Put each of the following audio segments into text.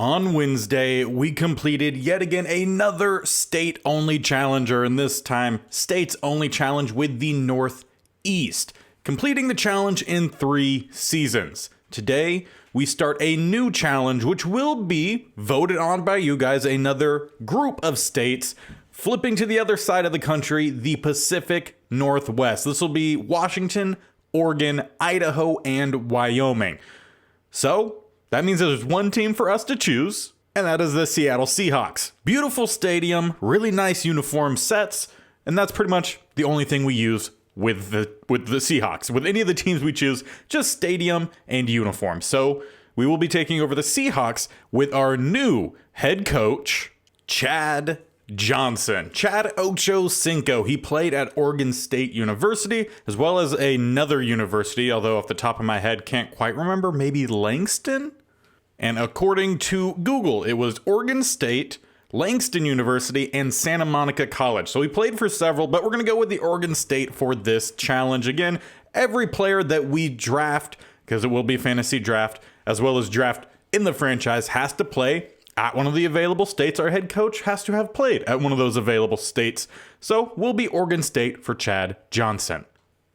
On Wednesday, we completed yet again another state-only challenger, and this time, states-only challenge with the Northeast, completing the challenge in 3 seasons. Today, we start a new challenge, which will be voted on by you guys, another group of states, flipping to the other side of the country, the Pacific Northwest. This will be Washington, Oregon, Idaho, and Wyoming. So, that means there's one team for us to choose, and that is the Seattle Seahawks. Beautiful stadium, really nice uniform sets, and that's pretty much the only thing we use with the Seahawks. With any of the teams we choose, just stadium and uniform. So we will be taking over the Seahawks with our new head coach, Chad Johnson. Chad Ochocinco. He played at Oregon State University, as well as another university, although off the top of my head, can't quite remember, maybe Langston? And according to Google, it was Oregon State, Langston University, and Santa Monica College. So he played for several, but we're going to go with the Oregon State for this challenge. Again, every player that we draft, because it will be fantasy draft, as well as draft in the franchise, has to play at one of the available states. Our head coach has to have played at one of those available states. So we'll be Oregon State for Chad Johnson.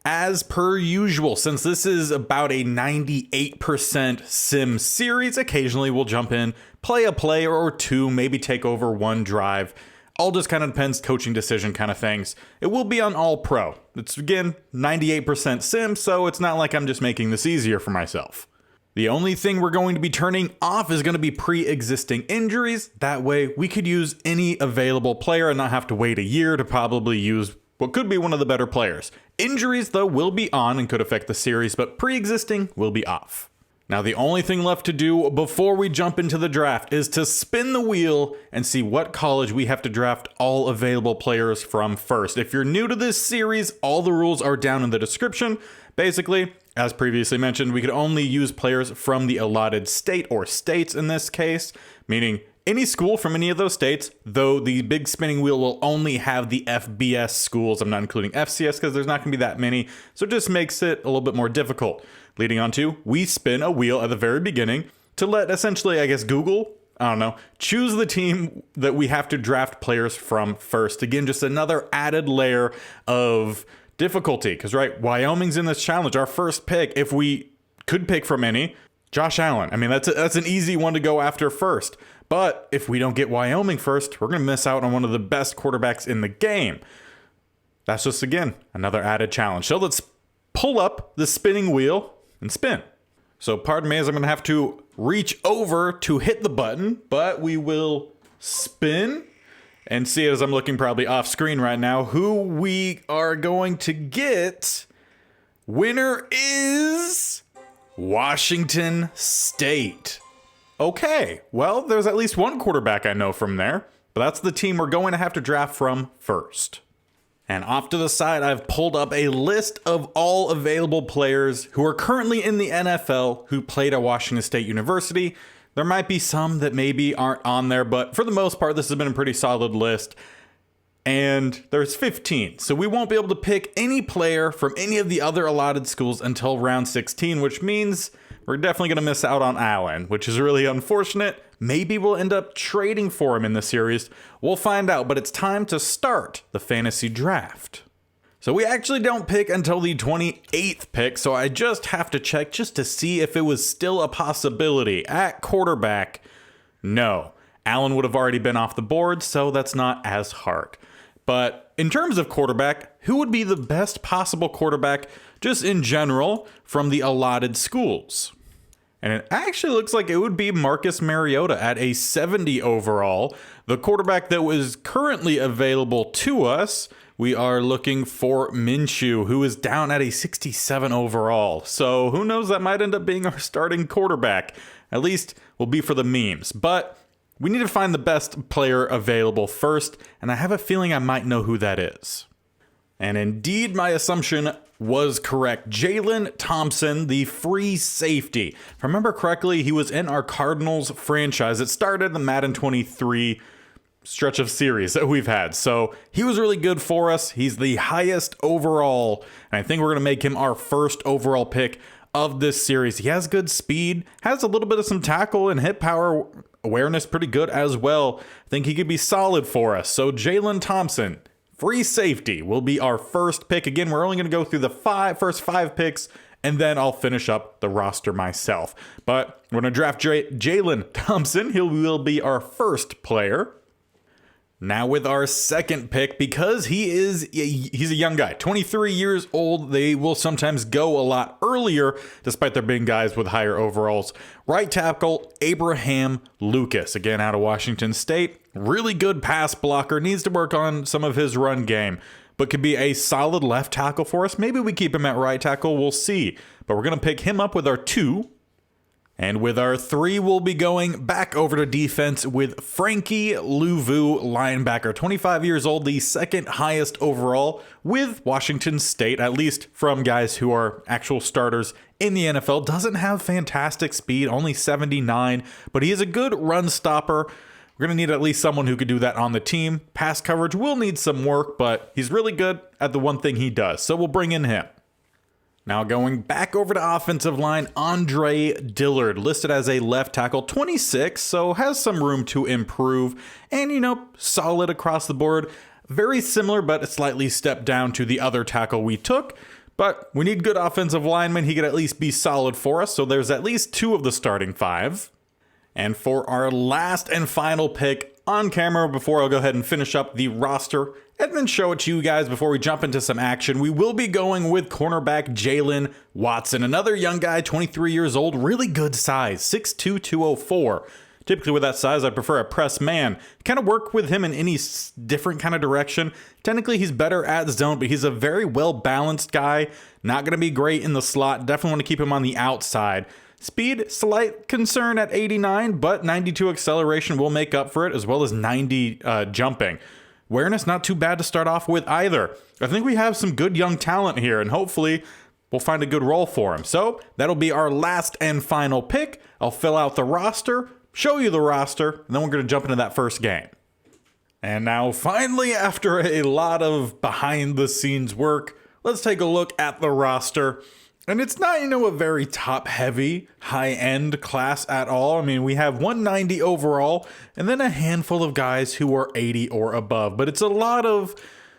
As per usual, since this is about a 98% sim series, occasionally we'll jump in, play a player or two, maybe take over one drive. All just kind of depends, coaching decision kind of things. It will be on all pro. It's, again, 98% sim, so it's not like I'm just making this easier for myself. The only thing we're going to be turning off is going to be pre-existing injuries. That way we could use any available player and not have to wait a year to probably use what could be one of the better players. Injuries, though, will be on and could affect the series, but pre-existing will be off. Now, the only thing left to do before we jump into the draft is to spin the wheel and see what college we have to draft all available players from first. If you're new to this series, all the rules are down in the description. Basically, as previously mentioned, we could only use players from the allotted state or states in this case, meaning any school from any of those states, though the big spinning wheel will only have the FBS schools. I'm not including FCS because there's not going to be that many, so it just makes it a little bit more difficult. Leading on to, we spin a wheel at the very beginning to let essentially, I guess, Google, choose the team that we have to draft players from first. Again, just another added layer of difficulty because, right, Wyoming's in this challenge. Our first pick, if we could pick from any, Josh Allen. I mean, that's an easy one to go after first. But if we don't get Wyoming first, we're going to miss out on one of the best quarterbacks in the game. That's just, again, another added challenge. So let's pull up the spinning wheel and spin. So pardon me as I'm going to have to reach over to hit the button, but we will spin and see, as I'm looking probably off screen right now, who we are going to get. Winner is Washington State. Okay, well, there's at least one quarterback I know from there, but that's the team we're going to have to draft from first. And off to the side, I've pulled up a list of all available players who are currently in the NFL who played at Washington State University. There might be some that maybe aren't on there, but for the most part, this has been a pretty solid list. And there's 15, so we won't be able to pick any player from any of the other allotted schools until round 16, which means we're definitely going to miss out on Allen, which is really unfortunate. Maybe we'll end up trading for him in the series. We'll find out, but it's time to start the fantasy draft. So we actually don't pick until the 28th pick, so I just have to check just to see if it was still a possibility. At quarterback, no. Allen would have already been off the board, so that's not as hard. But in terms of quarterback, who would be the best possible quarterback just in general from the allotted schools? And it actually looks like it would be Marcus Mariota at a 70 overall. The quarterback that was currently available to us, we are looking for Minshew, who is down at a 67 overall. So who knows, that might end up being our starting quarterback. At least will be for the memes. But we need to find the best player available first, and I have a feeling I might know who that is. And indeed, my assumption was correct. Jalen Thompson, the free safety. If I remember correctly, he was in our Cardinals franchise. It started the Madden 23 stretch of series that we've had. So he was really good for us. He's the highest overall, and I think we're going to make him our first overall pick of this series. He has good speed, has a little bit of some tackle and hit power awareness pretty good as well. I think he could be solid for us. So Jalen Thompson, free safety, will be our first pick. Again, we're only going to go through the first five picks, and then I'll finish up the roster myself. But we're going to draft Jalen Thompson. He will be our first player. Now with our second pick, because he's a young guy, 23 years old, they will sometimes go a lot earlier, despite there being guys with higher overalls. Right tackle, Abraham Lucas, again out of Washington State. Really good pass blocker, needs to work on some of his run game, but could be a solid left tackle for us. Maybe we keep him at right tackle, we'll see. But we're going to pick him up with our 2. And with our 3, we'll be going back over to defense with Frankie Louvu, linebacker, 25 years old, the second highest overall with Washington State, at least from guys who are actual starters in the NFL. Doesn't have fantastic speed, only 79, but he is a good run stopper. We're going to need at least someone who could do that on the team. Pass coverage will need some work, but he's really good at the one thing he does, so we'll bring in him. Now going back over to offensive line, Andre Dillard, listed as a left tackle, 26, so has some room to improve, and solid across the board. Very similar, but a slightly step down to the other tackle we took. But we need good offensive linemen. He could at least be solid for us, so there's at least 2 of the starting 5. And for our last and final pick on camera, before I'll go ahead and finish up the roster and then show it to you guys before we jump into some action, we will be going with cornerback Jalen Watson, another young guy, 23 years old, really good size, 6'2", 204. Typically with that size, I prefer a press man. Kind of work with him in any different kind of direction. Technically, he's better at zone, but he's a very well-balanced guy. Not going to be great in the slot. Definitely want to keep him on the outside. Speed, slight concern at 89, but 92 acceleration will make up for it, as well as 90 jumping. Awareness, not too bad to start off with either. I think we have some good young talent here, and hopefully we'll find a good role for him. So that'll be our last and final pick. I'll fill out the roster, show you the roster, and then we're going to jump into that first game. And now finally, after a lot of behind-the-scenes work, let's take a look at the roster. And it's not, a very top-heavy, high-end class at all. I mean, we have 190 overall, and then a handful of guys who are 80 or above. But it's a lot of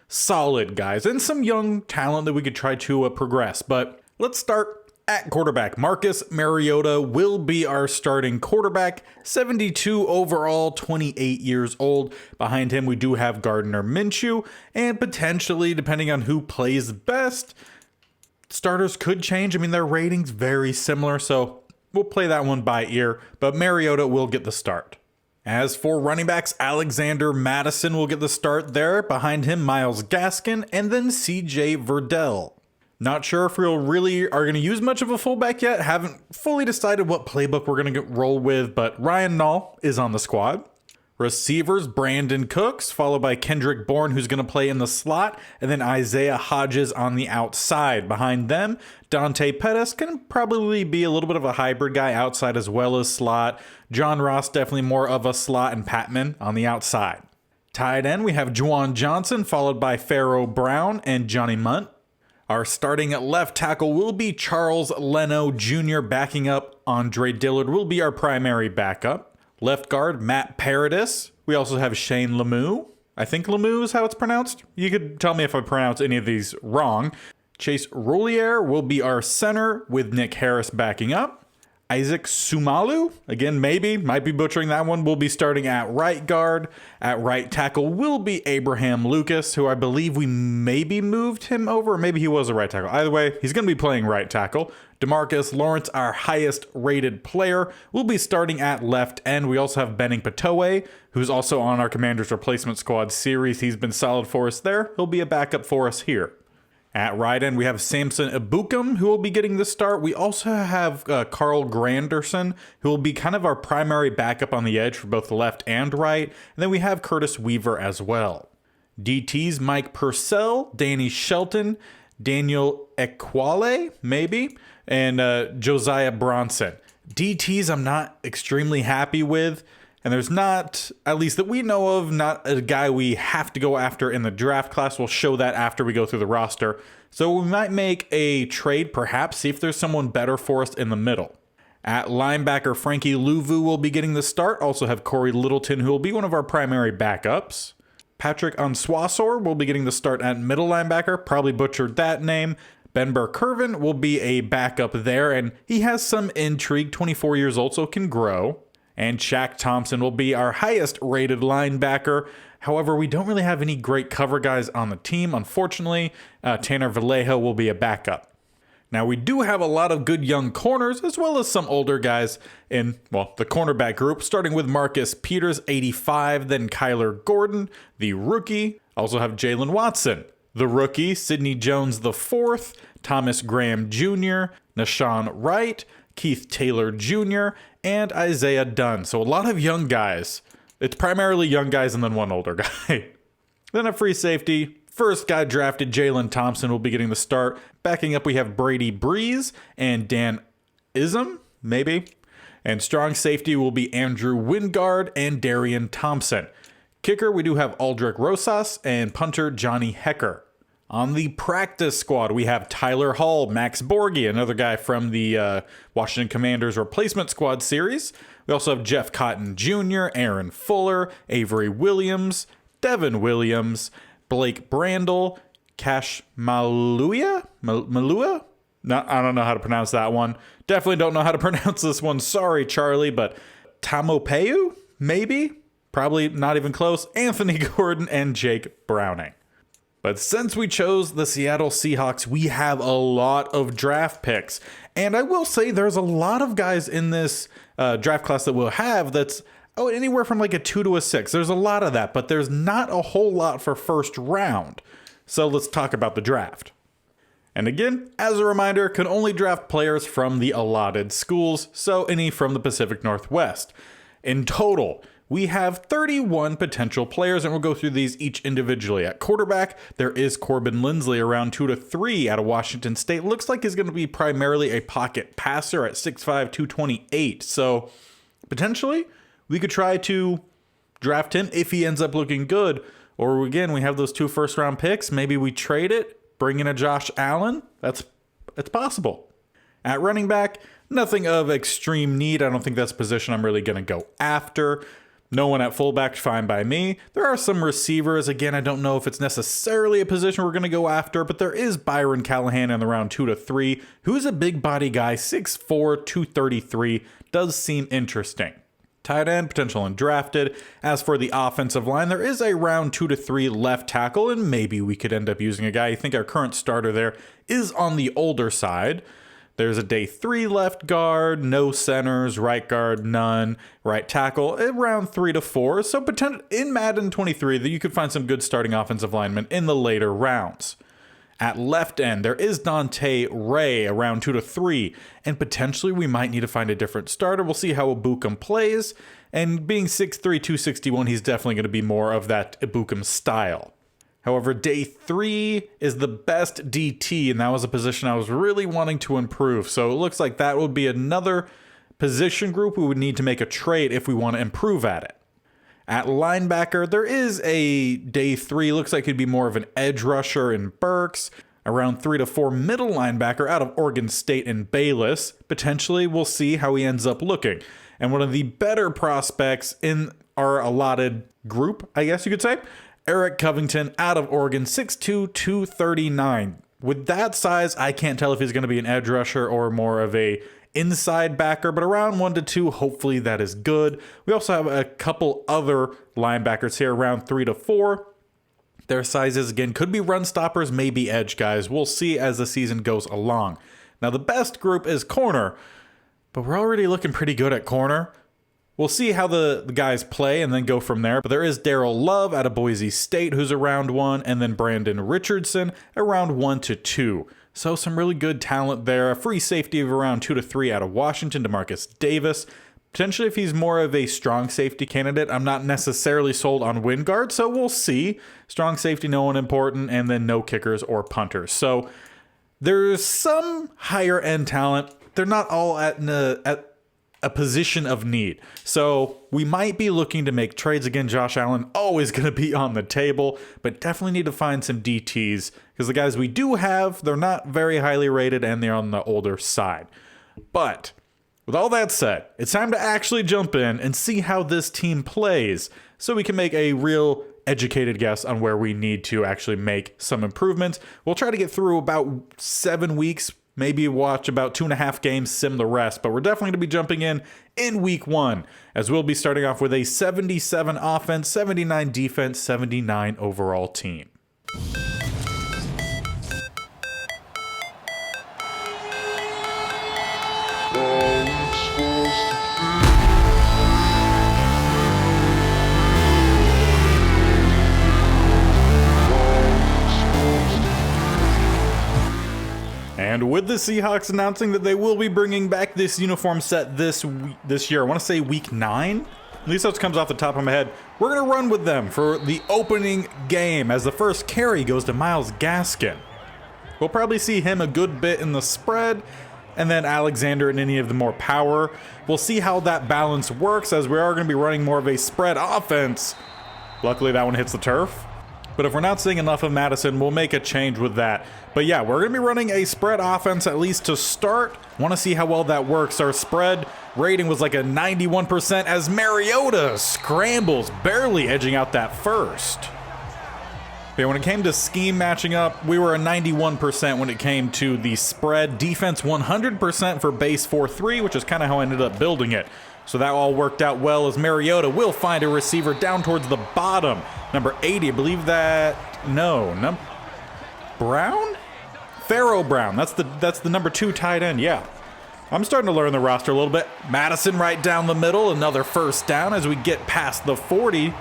solid guys and some young talent that we could try to progress. But let's start at quarterback. Marcus Mariota will be our starting quarterback, 72 overall, 28 years old. Behind him, we do have Gardner Minshew, and potentially, depending on who plays best, starters could change. I mean, their ratings very similar, so we'll play that one by ear, but Mariota will get the start. As for running backs, Alexander Madison will get the start there. Behind him, Myles Gaskin, and then CJ Verdell. Not sure if we really are going to use much of a fullback yet. Haven't fully decided what playbook we're going to roll with, but Ryan Nall is on the squad. Receivers, Brandon Cooks, followed by Kendrick Bourne, who's going to play in the slot, and then Isaiah Hodges on the outside. Behind them, Dante Pettis can probably be a little bit of a hybrid guy outside as well as slot. John Ross, definitely more of a slot, and Patman on the outside. Tight end, we have Juwan Johnson, followed by Pharaoh Brown and Johnny Munt. Our starting at left tackle will be Charles Leno Jr. Backing up Andre Dillard will be our primary backup. Left guard, Matt Paradis. We also have Shane Lemieux. I think Lemieux is how it's pronounced. You could tell me if I pronounce any of these wrong. Chase Roulier will be our center with Nick Harris backing up. Isaac Sumalu, again, might be butchering that one, will be starting at right guard. At right tackle will be Abraham Lucas, who I believe we maybe moved him over, or maybe he was a right tackle. Either way, he's going to be playing right tackle. DeMarcus Lawrence, our highest rated player, will be starting at left end. We also have Benning Patoe, who's also on our Commander's Replacement Squad series. He's been solid for us there. He'll be a backup for us here. At right end, we have Samson Ebukam, who will be getting the start. We also have Carl Granderson, who will be kind of our primary backup on the edge for both left and right. And then we have Curtis Weaver as well. DTs, Mike Purcell, Danny Shelton, Daniel Equale, maybe, and Josiah Bronson. DTs I'm not extremely happy with. And there's not, at least that we know of, not a guy we have to go after in the draft class. We'll show that after we go through the roster. So we might make a trade, perhaps, see if there's someone better for us in the middle. At linebacker, Frankie Louvu will be getting the start. Also have Corey Littleton, who will be one of our primary backups. Patrick Answasor will be getting the start at middle linebacker. Probably butchered that name. Ben Burkervin will be a backup there, and he has some intrigue, 24 years old, so can grow. And Shaq Thompson will be our highest rated linebacker. However, we don't really have any great cover guys on the team. Unfortunately, Tanner Vallejo will be a backup. Now, we do have a lot of good young corners, as well as some older guys in, well, the cornerback group, starting with Marcus Peters, 85, then Kyler Gordon, the rookie. Also have Jalen Watson, the rookie, Sidney Jones, the fourth, Thomas Graham Jr., Nashawn Wright, Keith Taylor Jr., and Isaiah Dunn. So a lot of young guys. It's primarily young guys and then one older guy. Then a free safety. First guy drafted, Jalen Thompson, will be getting the start. Backing up, we have Brady Breeze and Dan Ism, maybe. And strong safety will be Andrew Wingard and Darian Thompson. Kicker, we do have Aldrich Rosas and punter Johnny Hecker. On the practice squad, we have Tyler Hall, Max Borgi, another guy from the Washington Commanders replacement squad series. We also have Jeff Cotton Jr., Aaron Fuller, Avery Williams, Devin Williams, Blake Brandel, Cash Malua? No, I don't know how to pronounce that one. Definitely don't know how to pronounce this one. Sorry, Charlie, but Tamopeu? Maybe? Probably not even close. Anthony Gordon and Jake Browning. But since we chose the Seattle Seahawks, we have a lot of draft picks. And I will say there's a lot of guys in this draft class that we'll have that's anywhere from like a 2 to a 6. There's a lot of that, but there's not a whole lot for first round. So let's talk about the draft. And again, as a reminder, can only draft players from the allotted schools, so any from the Pacific Northwest. In total, we have 31 potential players, and we'll go through these each individually. At quarterback, there is Corbin Lindsley, around 2 to 3 out of Washington State. Looks like he's going to be primarily a pocket passer at 6'5", 228. So potentially, we could try to draft him if he ends up looking good. Or again, we have those 2 first-round picks. Maybe we trade it, bring in a Josh Allen. It's possible. At running back, nothing of extreme need. I don't think that's a position I'm really going to go after. No one at fullback, fine by me. There are some receivers. Again, I don't know if it's necessarily a position we're going to go after, but there is Byron Callahan in the round 2 to 3, who's a big body guy, 6'4", 233, does seem interesting. Tight end, potential undrafted. As for the offensive line, there is a round 2 to 3 left tackle, and maybe we could end up using a guy. I think our current starter there is on the older side. There's a day 3 left guard, no centers, right guard, none, right tackle, around 3 to 4. So in Madden 23, that you could find some good starting offensive linemen in the later rounds. At left end, there is Dante Ray, around 2 to 3, and potentially we might need to find a different starter. We'll see how Ibukam plays, and being 6'3", 261, he's definitely going to be more of that Ibukam style. However, day 3 is the best DT, and that was a position I was really wanting to improve. So it looks like that would be another position group we would need to make a trade if we want to improve at it. At linebacker, there is a day 3, looks like it'd be more of an edge rusher in Burks. Around 3 to 4 middle linebacker out of Oregon State and Bayless. Potentially, we'll see how he ends up looking. And one of the better prospects in our allotted group, I guess you could say, Eric Covington out of Oregon, 6'2", 239. With that size, I can't tell if he's going to be an edge rusher or more of a inside backer, but around 1 to 2, hopefully that is good. We also have a couple other linebackers here, around 3 to 4. Their sizes, again, could be run stoppers, maybe edge guys. We'll see as the season goes along. Now, the best group is corner, but we're already looking pretty good at corner. We'll see how the guys play and then go from there. But there is Daryl Love out of Boise State, who's around 1, and then Brandon Richardson around 1 to 2. So some really good talent there. A free safety of around 2 to 3 out of Washington, DeMarcus Davis. Potentially, if he's more of a strong safety candidate, I'm not necessarily sold on Wingard, so we'll see. Strong safety, no one important, and then no kickers or punters. So there's some higher end talent. They're not all at a position of need. So we might be looking to make trades again. Josh Allen always going to be on the table, but definitely need to find some DTs because the guys we do have, they're not very highly rated and they're on the older side. But with all that said, it's time to actually jump in and see how this team plays so we can make a real educated guess on where we need to actually make some improvements. We'll try to get through about 7 weeks, maybe watch about 2.5 games, sim the rest, but we're definitely going to be jumping in week 1, as we'll be starting off with a 77 offense, 79 defense, 79 overall team. And with the Seahawks announcing that they will be bringing back this uniform set this year, I want to say week 9, at least that comes off the top of my head, we're going to run with them for the opening game as the first carry goes to Myles Gaskin. We'll probably see him a good bit in the spread, and then Alexander in any of the more power. We'll see how that balance works as we are going to be running more of a spread offense. Luckily that one hits the turf. But if we're not seeing enough of Madison, we'll make a change with that. But yeah, we're going to be running a spread offense at least to start. Want to see how well that works. Our spread rating was like a 91% as Mariota scrambles, barely edging out that first. But when it came to scheme matching up, we were a 91% when it came to the spread. Defense 100% for base 4-3, which is kind of how I ended up building it. So that all worked out well as Mariota will find a receiver down towards the bottom. Number 80, I believe that, Brown? Pharaoh Brown, that's the number 2 tight end, yeah. I'm starting to learn the roster a little bit. Madison right down the middle, another first down as we get past the 40.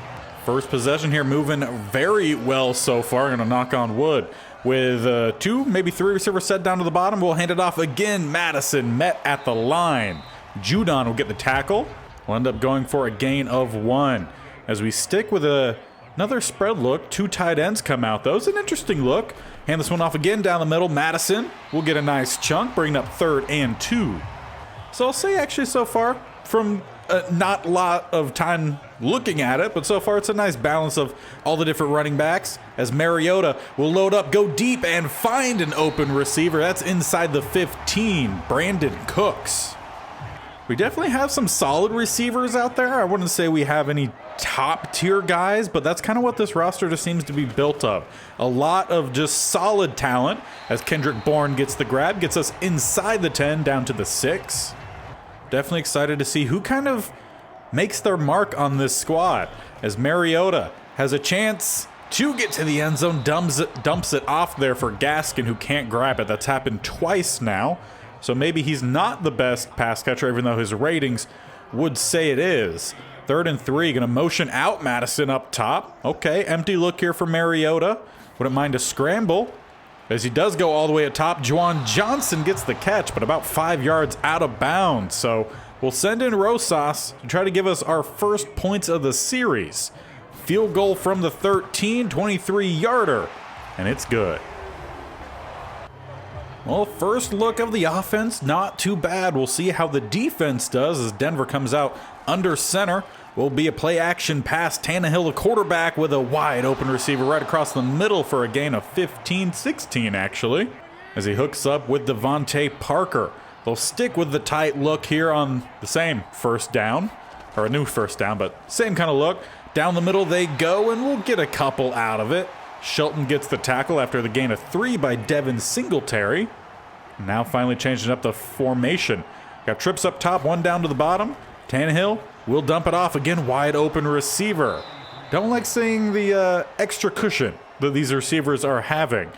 First possession here moving very well so far, gonna knock on wood. With 2, maybe 3 receivers set down to the bottom, we'll hand it off again. Madison met at the line. Judon will get the tackle. We'll end up going for a gain of 1. As we stick with another spread look, 2 tight ends come out. That was an interesting look. Hand this one off again down the middle. Madison will get a nice chunk, bringing up 3rd and 2. So I'll say actually so far, from not a lot of time looking at it, but so far it's a nice balance of all the different running backs as Mariota will load up, go deep, and find an open receiver. That's inside the 15, Brandon Cooks. We definitely have some solid receivers out there. I wouldn't say we have any top tier guys, but that's kind of what this roster just seems to be built of. A lot of just solid talent as Kendrick Bourne gets the grab, gets us inside the 10 down to the 6. Definitely excited to see who kind of makes their mark on this squad as Mariota has a chance to get to the end zone, dumps it off there for Gaskin who can't grab it. That's happened twice now. So maybe he's not the best pass catcher, even though his ratings would say it is. 3rd and 3, gonna motion out Madison up top. Okay, empty look here for Mariota. Wouldn't mind a scramble. As he does go all the way at top, Juwan Johnson gets the catch, but about 5 yards out of bounds. So we'll send in Rosas to try to give us our first points of the series. Field goal from the 13, 23-yarder, and it's good. Well, first look of the offense, not too bad. We'll see how the defense does as Denver comes out under center. Will be a play action pass. Tannehill, the quarterback, with a wide open receiver right across the middle for a gain of 15, 16 actually. As he hooks up with Devontae Parker. They'll stick with the tight look here on the same first down, or a new first down, but same kind of look. Down the middle they go, and we'll get a couple out of it. Shelton gets the tackle after the gain of 3 by Devin Singletary. Now finally changing up the formation. Got trips up top, 1 down to the bottom. Tannehill will dump it off again, wide open receiver. Don't like seeing the extra cushion that these receivers are having.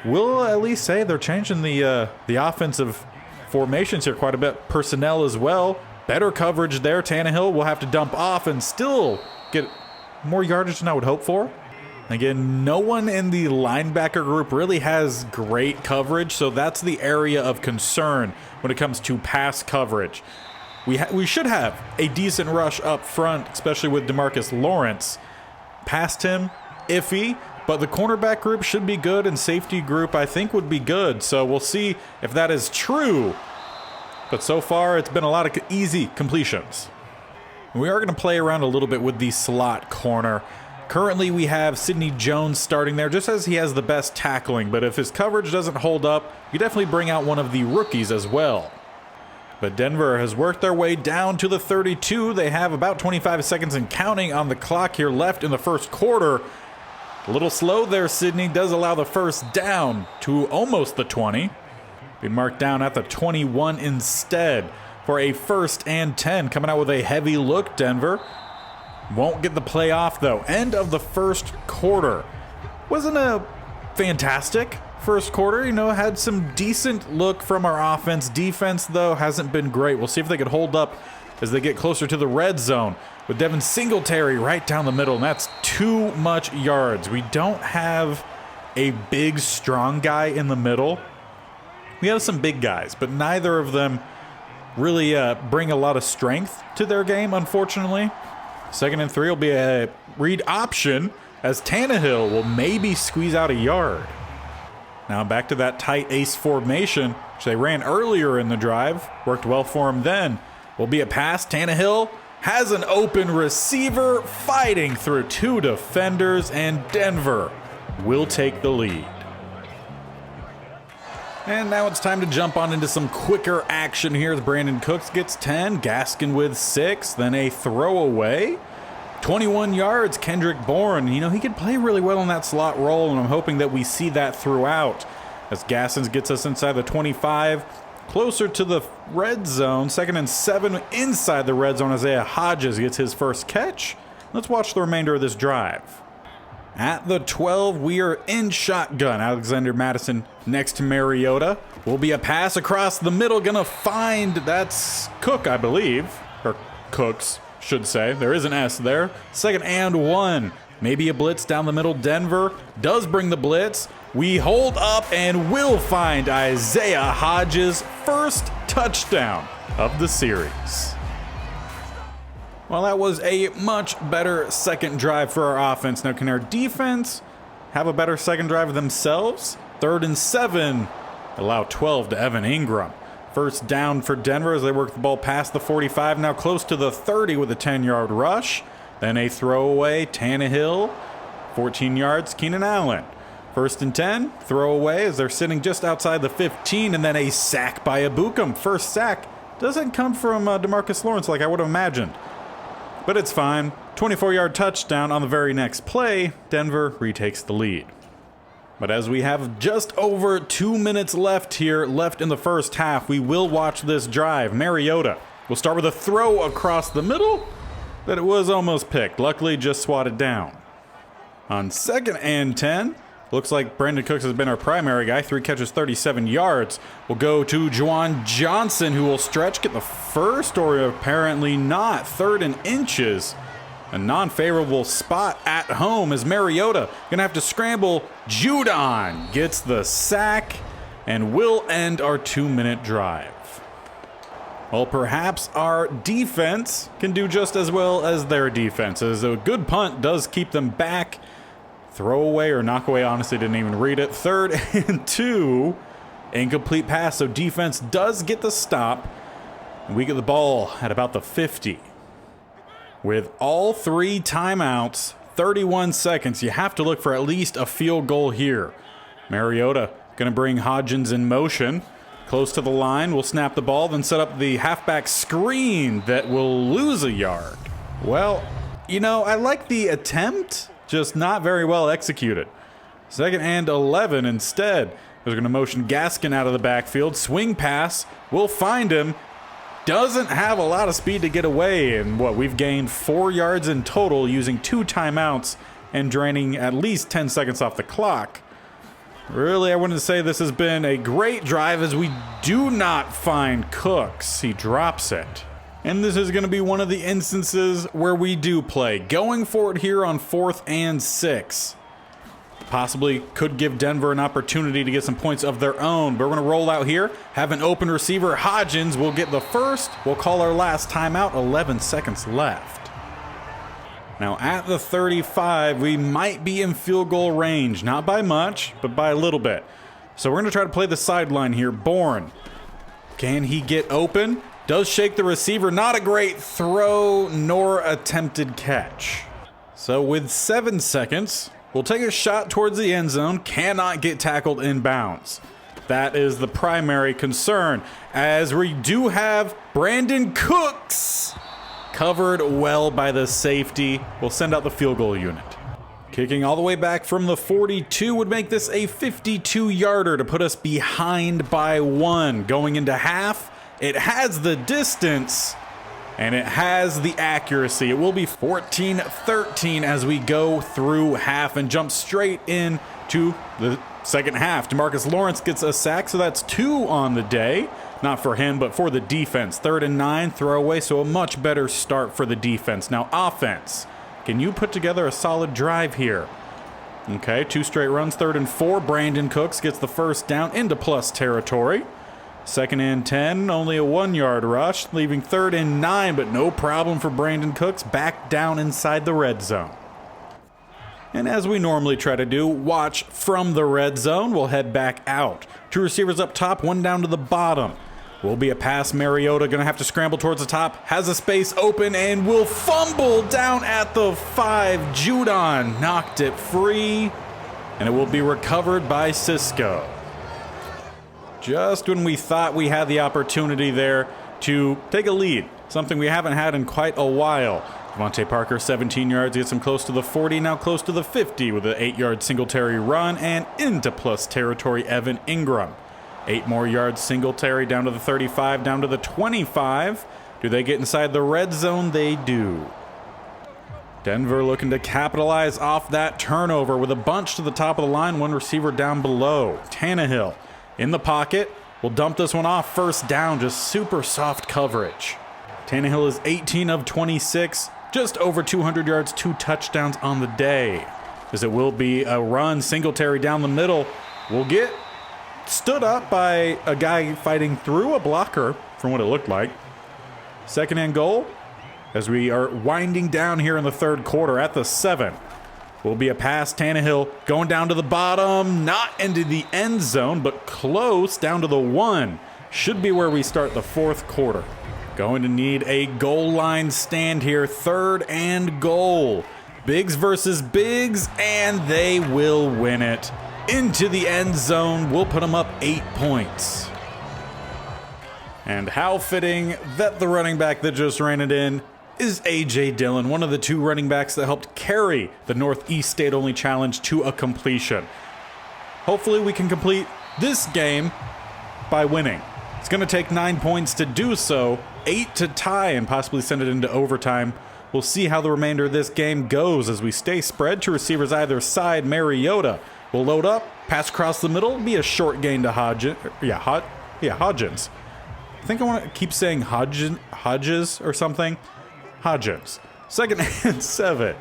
We'll at least say they're changing the offensive formations here quite a bit. Personnel as well. Better coverage there. Tannehill will have to dump off and still get more yardage than I would hope for. Again, no one in the linebacker group really has great coverage, so that's the area of concern when it comes to pass coverage. We should have a decent rush up front, especially with DeMarcus Lawrence. Past him, iffy, but the cornerback group should be good, and safety group I think would be good, so we'll see if that is true but so far it's been a lot of easy completions. We are going to play around a little bit with the slot corner. Currently we have Sidney Jones starting there just as he has the best tackling, but if his coverage doesn't hold up, you definitely bring out one of the rookies as well. But Denver has worked their way down to the 32. They have about 25 seconds and counting on the clock here left in the first quarter. A little slow there, Sidney does allow the first down to almost the 20. Be marked down at the 21 instead for a 1st and 10. Coming out with a heavy look, Denver. Won't get the play off though. End of the first quarter. Wasn't a fantastic first quarter, you know, had some decent look from our offense. Defense though hasn't been great. We'll see if they can hold up as they get closer to the red zone with Devin Singletary right down the middle, and that's too much yards. We don't have a big strong guy in the middle. We have some big guys, but neither of them really bring a lot of strength to their game, unfortunately. 2nd and 3 will be a read option as Tannehill will maybe squeeze out a yard. Now back to that tight ace formation, which they ran earlier in the drive. Worked well for him then. Will be a pass. Tannehill has an open receiver fighting through 2 defenders, and Denver will take the lead. And now it's time to jump on into some quicker action here as Brandon Cooks gets 10, Gaskin with 6, then a throwaway. 21 yards, Kendrick Bourne. You know, he could play really well in that slot role, and I'm hoping that we see that throughout. As Gaskins gets us inside the 25, closer to the red zone. 2nd and 7 inside the red zone. Isaiah Hodges gets his first catch. Let's watch the remainder of this drive. At the 12, we are in shotgun. Alexander Madison next to Mariota. Will be a pass across the middle. Gonna find, that's Cook, I believe. Or Cooks, should say. There is an S there. 2nd and 1. Maybe a blitz down the middle. Denver does bring the blitz. We hold up and will find Isaiah Hodges' first touchdown of the series. Well, that was a much better second drive for our offense. Now, can our defense have a better second drive themselves? 3rd and 7. Allow 12 to Evan Ingram. First down for Denver as they work the ball past the 45. Now close to the 30 with a 10-yard rush. Then a throwaway. Tannehill. 14 yards. Keenan Allen. 1st and 10. Throwaway as they're sitting just outside the 15. And then a sack by Abukum. First sack doesn't come from DeMarcus Lawrence like I would have imagined. But it's fine. 24-yard touchdown on the very next play. Denver retakes the lead. But as we have just over 2 minutes left in the first half, we will watch this drive. Mariota will start with a throw across the middle, but it was almost picked. Luckily, just swatted down. On 2nd and 10, looks like Brandon Cooks has been our primary guy. 3 catches, 37 yards. We'll go to Juwan Johnson, who will stretch, get the first, or apparently not. 3rd and inches. A non-favorable spot at home as Mariota gonna have to scramble. Judon gets the sack and will end our 2-minute drive. Well, perhaps our defense can do just as well as their defense, as a good punt does keep them back. Throwaway or knockaway, honestly didn't even read it. 3rd and 2, incomplete pass, so defense does get the stop. And we get the ball at about the 50. With all 3 timeouts, 31 seconds, you have to look for at least a field goal here. Mariota gonna bring Hodgins in motion. Close to the line, will snap the ball, then set up the halfback screen that will lose a yard. Well, you know, I like the attempt, just not very well executed. 2nd and 11 instead. They're gonna motion Gaskin out of the backfield. Swing pass, will find him. Doesn't have a lot of speed to get away, and we've gained 4 yards in total using 2 timeouts and draining at least 10 seconds off the clock. Really, I wouldn't say this has been a great drive as we do not find Cooks. He drops it. And this is going to be one of the instances where we do play. Going for it here on 4th and 6. Possibly could give Denver an opportunity to get some points of their own. But we're going to roll out here. Have an open receiver. Hodgins will get the first. We'll call our last timeout. 11 seconds left. Now at the 35, we might be in field goal range. Not by much, but by a little bit. So we're going to try to play the sideline here. Bourne Can he get open? Does shake the receiver. Not a great throw nor attempted catch. So with 7 seconds, we'll take a shot towards the end zone. Cannot get tackled in bounds. That is the primary concern, as we do have Brandon Cooks covered well by the safety. We'll send out the field goal unit. Kicking all the way back from the 42 would make this a 52-yarder to put us behind by 1. Going into half, it has the distance and it has the accuracy. It will be 14-13 as we go through half and jump straight into the second half. DeMarcus Lawrence gets a sack, so that's 2 on the day. Not for him, but for the defense. 3rd and 9, throwaway, so a much better start for the defense. Now offense, can you put together a solid drive here? Okay, 2 straight runs, 3rd and 4. Brandon Cooks gets the first down into plus territory. 2nd and 10, only a 1-yard rush, leaving 3rd and 9, but no problem for Brandon Cooks, back down inside the red zone. And as we normally try to do, watch from the red zone. We'll head back out. 2 receivers up top, 1 down to the bottom. Will be a pass. Mariota going to have to scramble towards the top. Has a space open and will fumble down at the 5. Judon knocked it free. And it will be recovered by Cisco. Just when we thought we had the opportunity there to take a lead. Something we haven't had in quite a while. Devontae Parker, 17 yards, gets him close to the 40, now close to the 50 with an 8-yard Singletary run, and into plus territory, Evan Ingram. 8 more yards Singletary, down to the 35, down to the 25. Do they get inside the red zone? They do. Denver looking to capitalize off that turnover with a bunch to the top of the line, 1 receiver down below. Tannehill in the pocket. We'll dump this one off. First down, just super soft coverage. Tannehill is 18 of 26. Just over 200 yards, 2 touchdowns on the day. As it will be a run, Singletary down the middle. Will get stood up by a guy fighting through a blocker, from what it looked like. 2nd and goal, as we are winding down here in the 3rd quarter at the 7. Will be a pass. Tannehill going down to the bottom, not into the end zone, but close, down to the 1. Should be where we start the 4th quarter. Going to need a goal line stand here. 3rd and goal. Biggs versus Biggs, and they will win it. Into the end zone. We'll put them up 8 points. And how fitting that the running back that just ran it in is A.J. Dillon, one of the 2 running backs that helped carry the Northeast State Only Challenge to a completion. Hopefully we can complete this game by winning. It's going to take 9 points to do so, 8 to tie and possibly send it into overtime. We'll see how the remainder of this game goes as we stay spread to receivers either side. Mariota will load up, pass across the middle, be a short gain to Hodgins. Hodgins. I think I want to keep saying Hodges or something. Hodgins. 2nd and 7.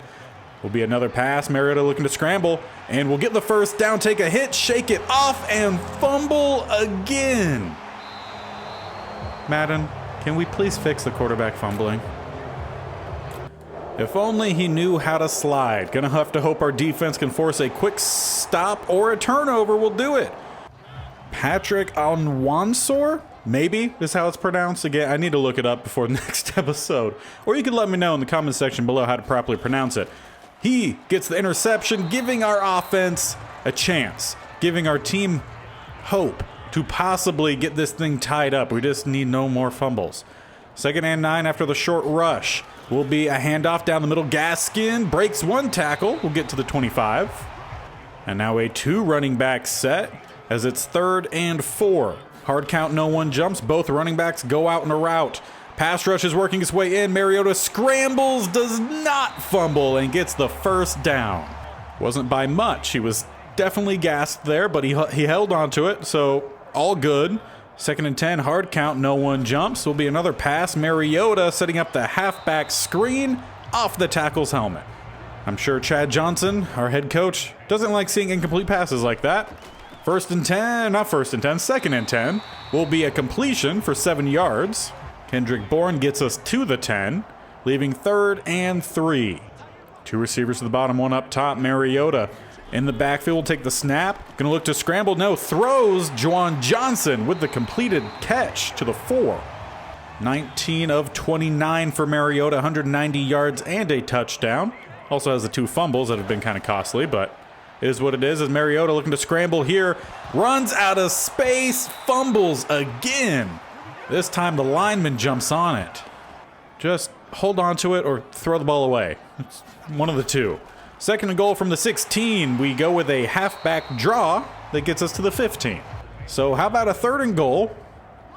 Will be another pass. Mariota looking to scramble, and we'll get the first down, take a hit, shake it off, and fumble again. Madden, can we please fix the quarterback fumbling? If only he knew how to slide. Gonna have to hope our defense can force a quick stop or a turnover will do it. Patrick Onwansor? Maybe is how it's pronounced. Again, I need to look it up before the next episode. Or you can let me know in the comment section below how to properly pronounce it. He gets the interception, giving our offense a chance, giving our team hope to possibly get this thing tied up. We just need no more fumbles. 2nd and 9 after the short rush. Will be a handoff down the middle. Gaskin breaks 1 tackle. We'll get to the 25. And now a 2 running back set as it's 3rd and 4. Hard count, no one jumps. Both running backs go out in a route. Pass rush is working its way in. Mariota scrambles, does not fumble, and gets the first down. Wasn't by much. He was definitely gassed there, but he held on to it, so all good. 2nd and 10, hard count, no one jumps. Will be another pass. Mariota setting up the halfback screen off the tackle's helmet. I'm sure Chad Johnson, our head coach, doesn't like seeing incomplete passes like that. 1st and 10, not 1st and 10, 2nd and 10 will be a completion for 7 yards. Kendrick Bourne gets us to the 10, leaving 3rd and 3. 2 receivers to the bottom, 1 up top. Mariota In the backfield, will take the snap. Gonna look to scramble. No, throws Juwan Johnson with the completed catch to the 4. 19 of 29 for Mariota, 190 yards and a touchdown. Also has the 2 fumbles that have been kind of costly, but it is what it is. As Mariota looking to scramble here, runs out of space, fumbles again. This time the lineman jumps on it. Just hold on to it or throw the ball away. It's one of the two. Second and goal from the 16. We go with a halfback draw that gets us to the 15. So how about a third and goal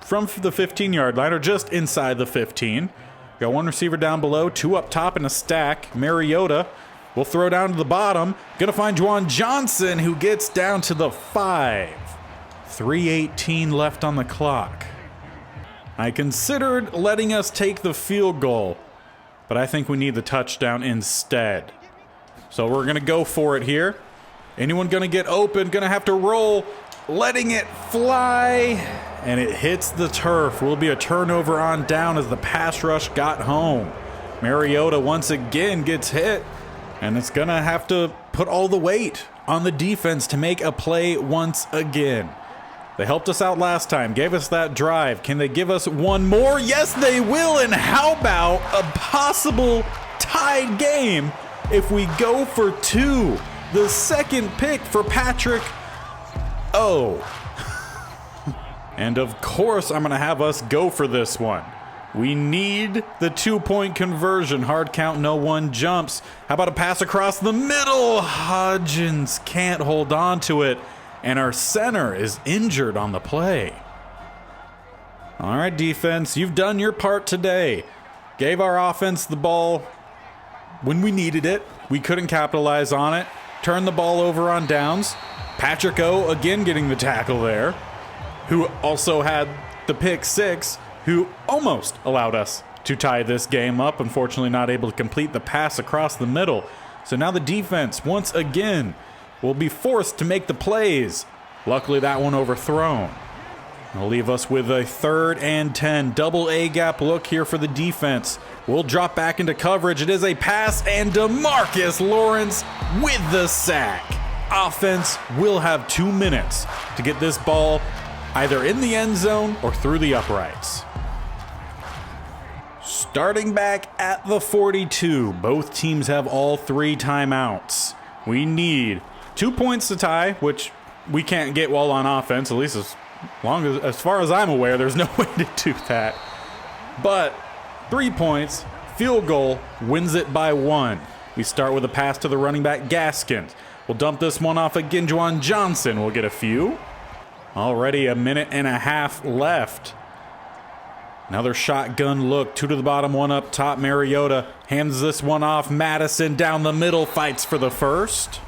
from the 15-yard line, or just inside the 15. Got 1 receiver down below, 2 up top in a stack. Mariota will throw down to the bottom. Gonna find Juwan Johnson, who gets down to the 5. 3:18 left on the clock. I considered letting us take the field goal, but I think we need the touchdown instead. So we're gonna go for it here. Anyone gonna get open, gonna have to roll, letting it fly, and it hits the turf. Will be a turnover on down as the pass rush got home. Mariota once again gets hit, and it's gonna have to put all the weight on the defense to make a play once again. They helped us out last time, gave us that drive. Can they give us one more? Yes, they will. And how about a possible tied game if we go for 2? The second pick for Patrick. Oh. And of course, I'm going to have us go for this one. We need the 2-point conversion. Hard count, no one jumps. How about a pass across the middle? Hodgins can't hold on to it. And our center is injured on the play. All right, defense, you've done your part today. Gave our offense the ball when we needed it. We couldn't capitalize on it. Turned the ball over on downs. Patrick O again getting the tackle there, who also had the pick 6, who almost allowed us to tie this game up. Unfortunately, not able to complete the pass across the middle. So now the defense, once again, will be forced to make the plays. Luckily, that one overthrown. It'll leave us with a 3rd and 10. Double A gap look here for the defense. We'll drop back into coverage. It is a pass, and DeMarcus Lawrence with the sack. Offense will have 2 minutes to get this ball either in the end zone or through the uprights. Starting back at the 42, both teams have all 3 timeouts. We need 2 points to tie, which we can't get while on offense, at least as far as I'm aware. There's no way to do that. But 3 points, field goal, wins it by 1. We start with a pass to the running back, Gaskins. We'll dump this one off again. Juwan Johnson will get a few. Already a minute and a half left. Another shotgun look, 2 to the bottom, 1 up top. Mariota hands this one off. Madison down the middle, fights for the first.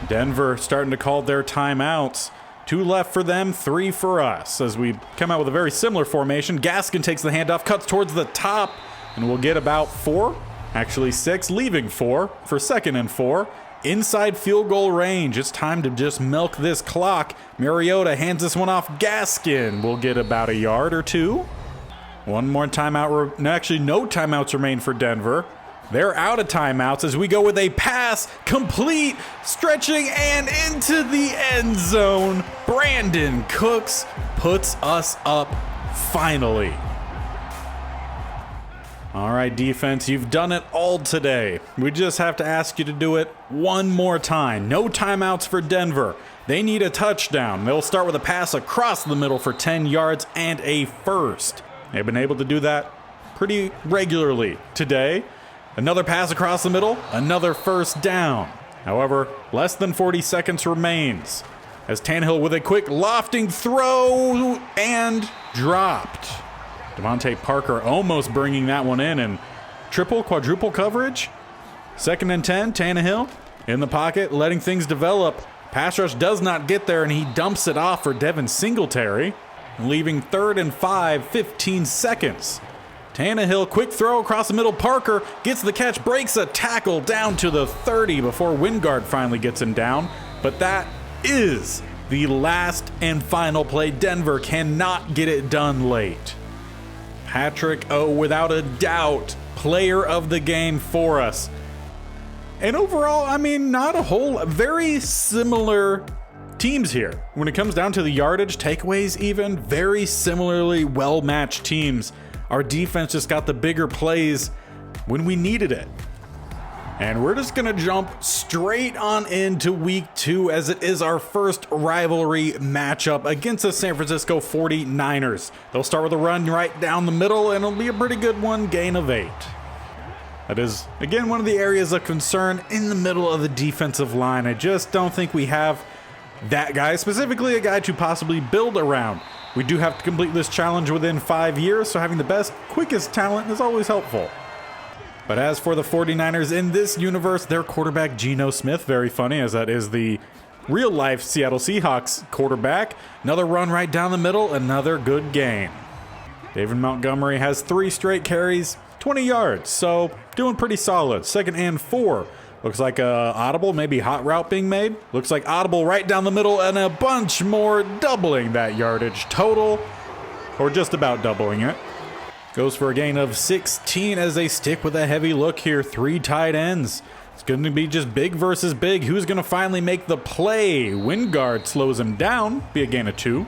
Denver starting to call their timeouts. 2 left for them, 3 for us. As we come out with a very similar formation, Gaskin takes the handoff, cuts towards the top, and we'll get about 4, actually 6, leaving 4 for 2nd and 4. Inside field goal range. It's time to just milk this clock. Mariota hands this one off. Gaskin will get about a yard or 2. One more timeout. Actually, no timeouts remain for Denver. They're out of timeouts as we go with a pass, complete, stretching, and into the end zone. Brandon Cooks puts us up finally. All right, defense, you've done it all today. We just have to ask you to do it one more time. No timeouts for Denver. They need a touchdown. They'll start with a pass across the middle for 10 yards and a first. They've been able to do that pretty regularly today. Another pass across the middle, another first down. However, less than 40 seconds remains as Tannehill with a quick lofting throw and dropped. Devontae Parker almost bringing that one in and quadruple coverage. 2nd and 10, Tannehill in the pocket, letting things develop. Pass rush does not get there, and he dumps it off for Devin Singletary, leaving 3rd and 5, 15 seconds. Tannehill, quick throw across the middle. Parker gets the catch, breaks a tackle down to the 30 before Wingard finally gets him down. But that is the last and final play. Denver cannot get it done late. Patrick O, without a doubt, player of the game for us. And overall, I mean, not a whole, very similar teams here. When it comes down to the yardage, takeaways even, very similarly well-matched teams. Our defense just got the bigger plays when we needed it. And we're just gonna jump straight on into week 2 as it is our first rivalry matchup against the San Francisco 49ers. They'll start with a run right down the middle and it'll be a pretty good one, gain of 8. That is, again, one of the areas of concern in the middle of the defensive line. I just don't think we have that guy, specifically a guy to possibly build around. We do have to complete this challenge within 5 years, so having the best, quickest talent is always helpful. But as for the 49ers in this universe, their quarterback Geno Smith, very funny as that is the real-life Seattle Seahawks quarterback. Another run right down the middle, another good gain. David Montgomery has 3 straight carries, 20 yards, so doing pretty solid. 2nd and 4. Looks like a audible, maybe hot route being made. Looks like audible right down the middle and a bunch more, doubling that yardage total, or just about doubling it. Goes for a gain of 16 as they stick with a heavy look here. 3 tight ends. It's going to be just big versus big. Who's going to finally make the play? Wingard slows him down. Be a gain of 2.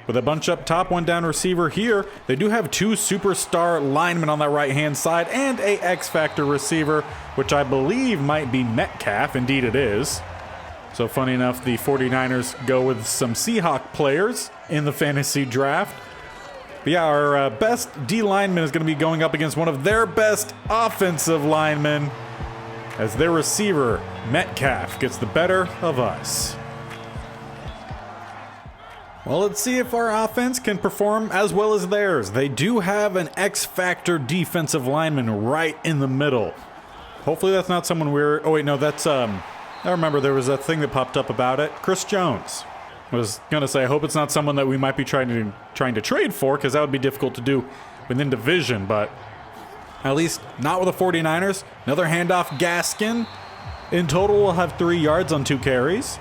With a bunch up top, 1 down receiver here. They do have 2 superstar linemen on that right-hand side and a X-Factor receiver, which I believe might be Metcalf. Indeed it is. So funny enough, the 49ers go with some Seahawk players in the fantasy draft. But yeah, our best D lineman is going to be going up against one of their best offensive linemen as their receiver, Metcalf, gets the better of us. Well, let's see if our offense can perform as well as theirs. They do have an X-Factor defensive lineman right in the middle. Hopefully that's not someone we're... Oh, wait, no, that's... I remember there was a thing that popped up about it. Chris Jones. I was going to say, I hope it's not someone that we might be trying to trade for, because that would be difficult to do within division, but at least not with the 49ers. Another handoff, Gaskin. In total, we'll have 3 yards on 2 carries,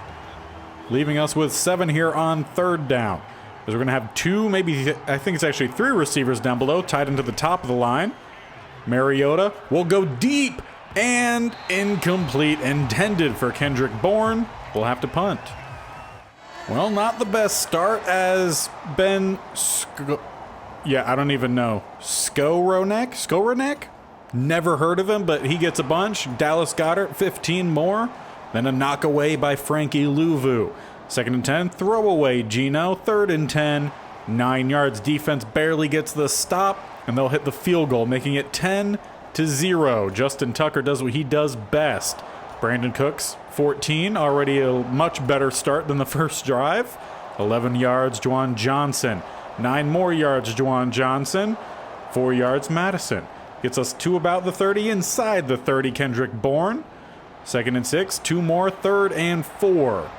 leaving us with 7 here on 3rd down. Because we're going to have 2, maybe, I think it's actually 3 receivers down below, tied into the top of the line. Mariota will go deep and incomplete, intended for Kendrick Bourne. We'll have to punt. Well, not the best start as Ben I don't even know. Skowronek? Never heard of him, but he gets a bunch. Dallas Goedert, 15 more. Then a knockaway by Frankie Louvu. 2nd and 10, throwaway Geno. 3rd and 10, 9 yards. Defense barely gets the stop, and they'll hit the field goal, making it 10-0. Justin Tucker does what he does best. Brandon Cooks, 14, already a much better start than the first drive. 11 yards, Juwan Johnson. 9 more yards, Juwan Johnson. 4 yards, Madison. Gets us to about the 30, inside the 30, Kendrick Bourne. 2nd and 6, 2 more, 3rd and 4.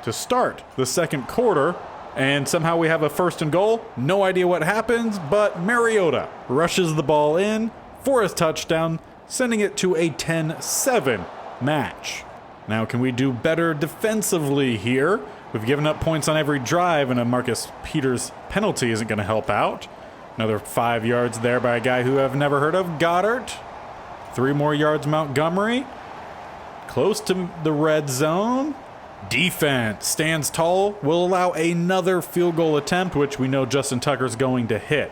To start the 2nd quarter, and somehow we have a 1st and goal. No idea what happens, but Mariota rushes the ball in for his touchdown, sending it to a 10-7 match. Now, can we do better defensively here? We've given up points on every drive, and a Marcus Peters penalty isn't going to help out. Another 5 yards there by a guy who I've never heard of, Goddard. 3 more yards, Montgomery. Close to the red zone. Defense stands tall, will allow another field goal attempt, which we know Justin Tucker's going to hit.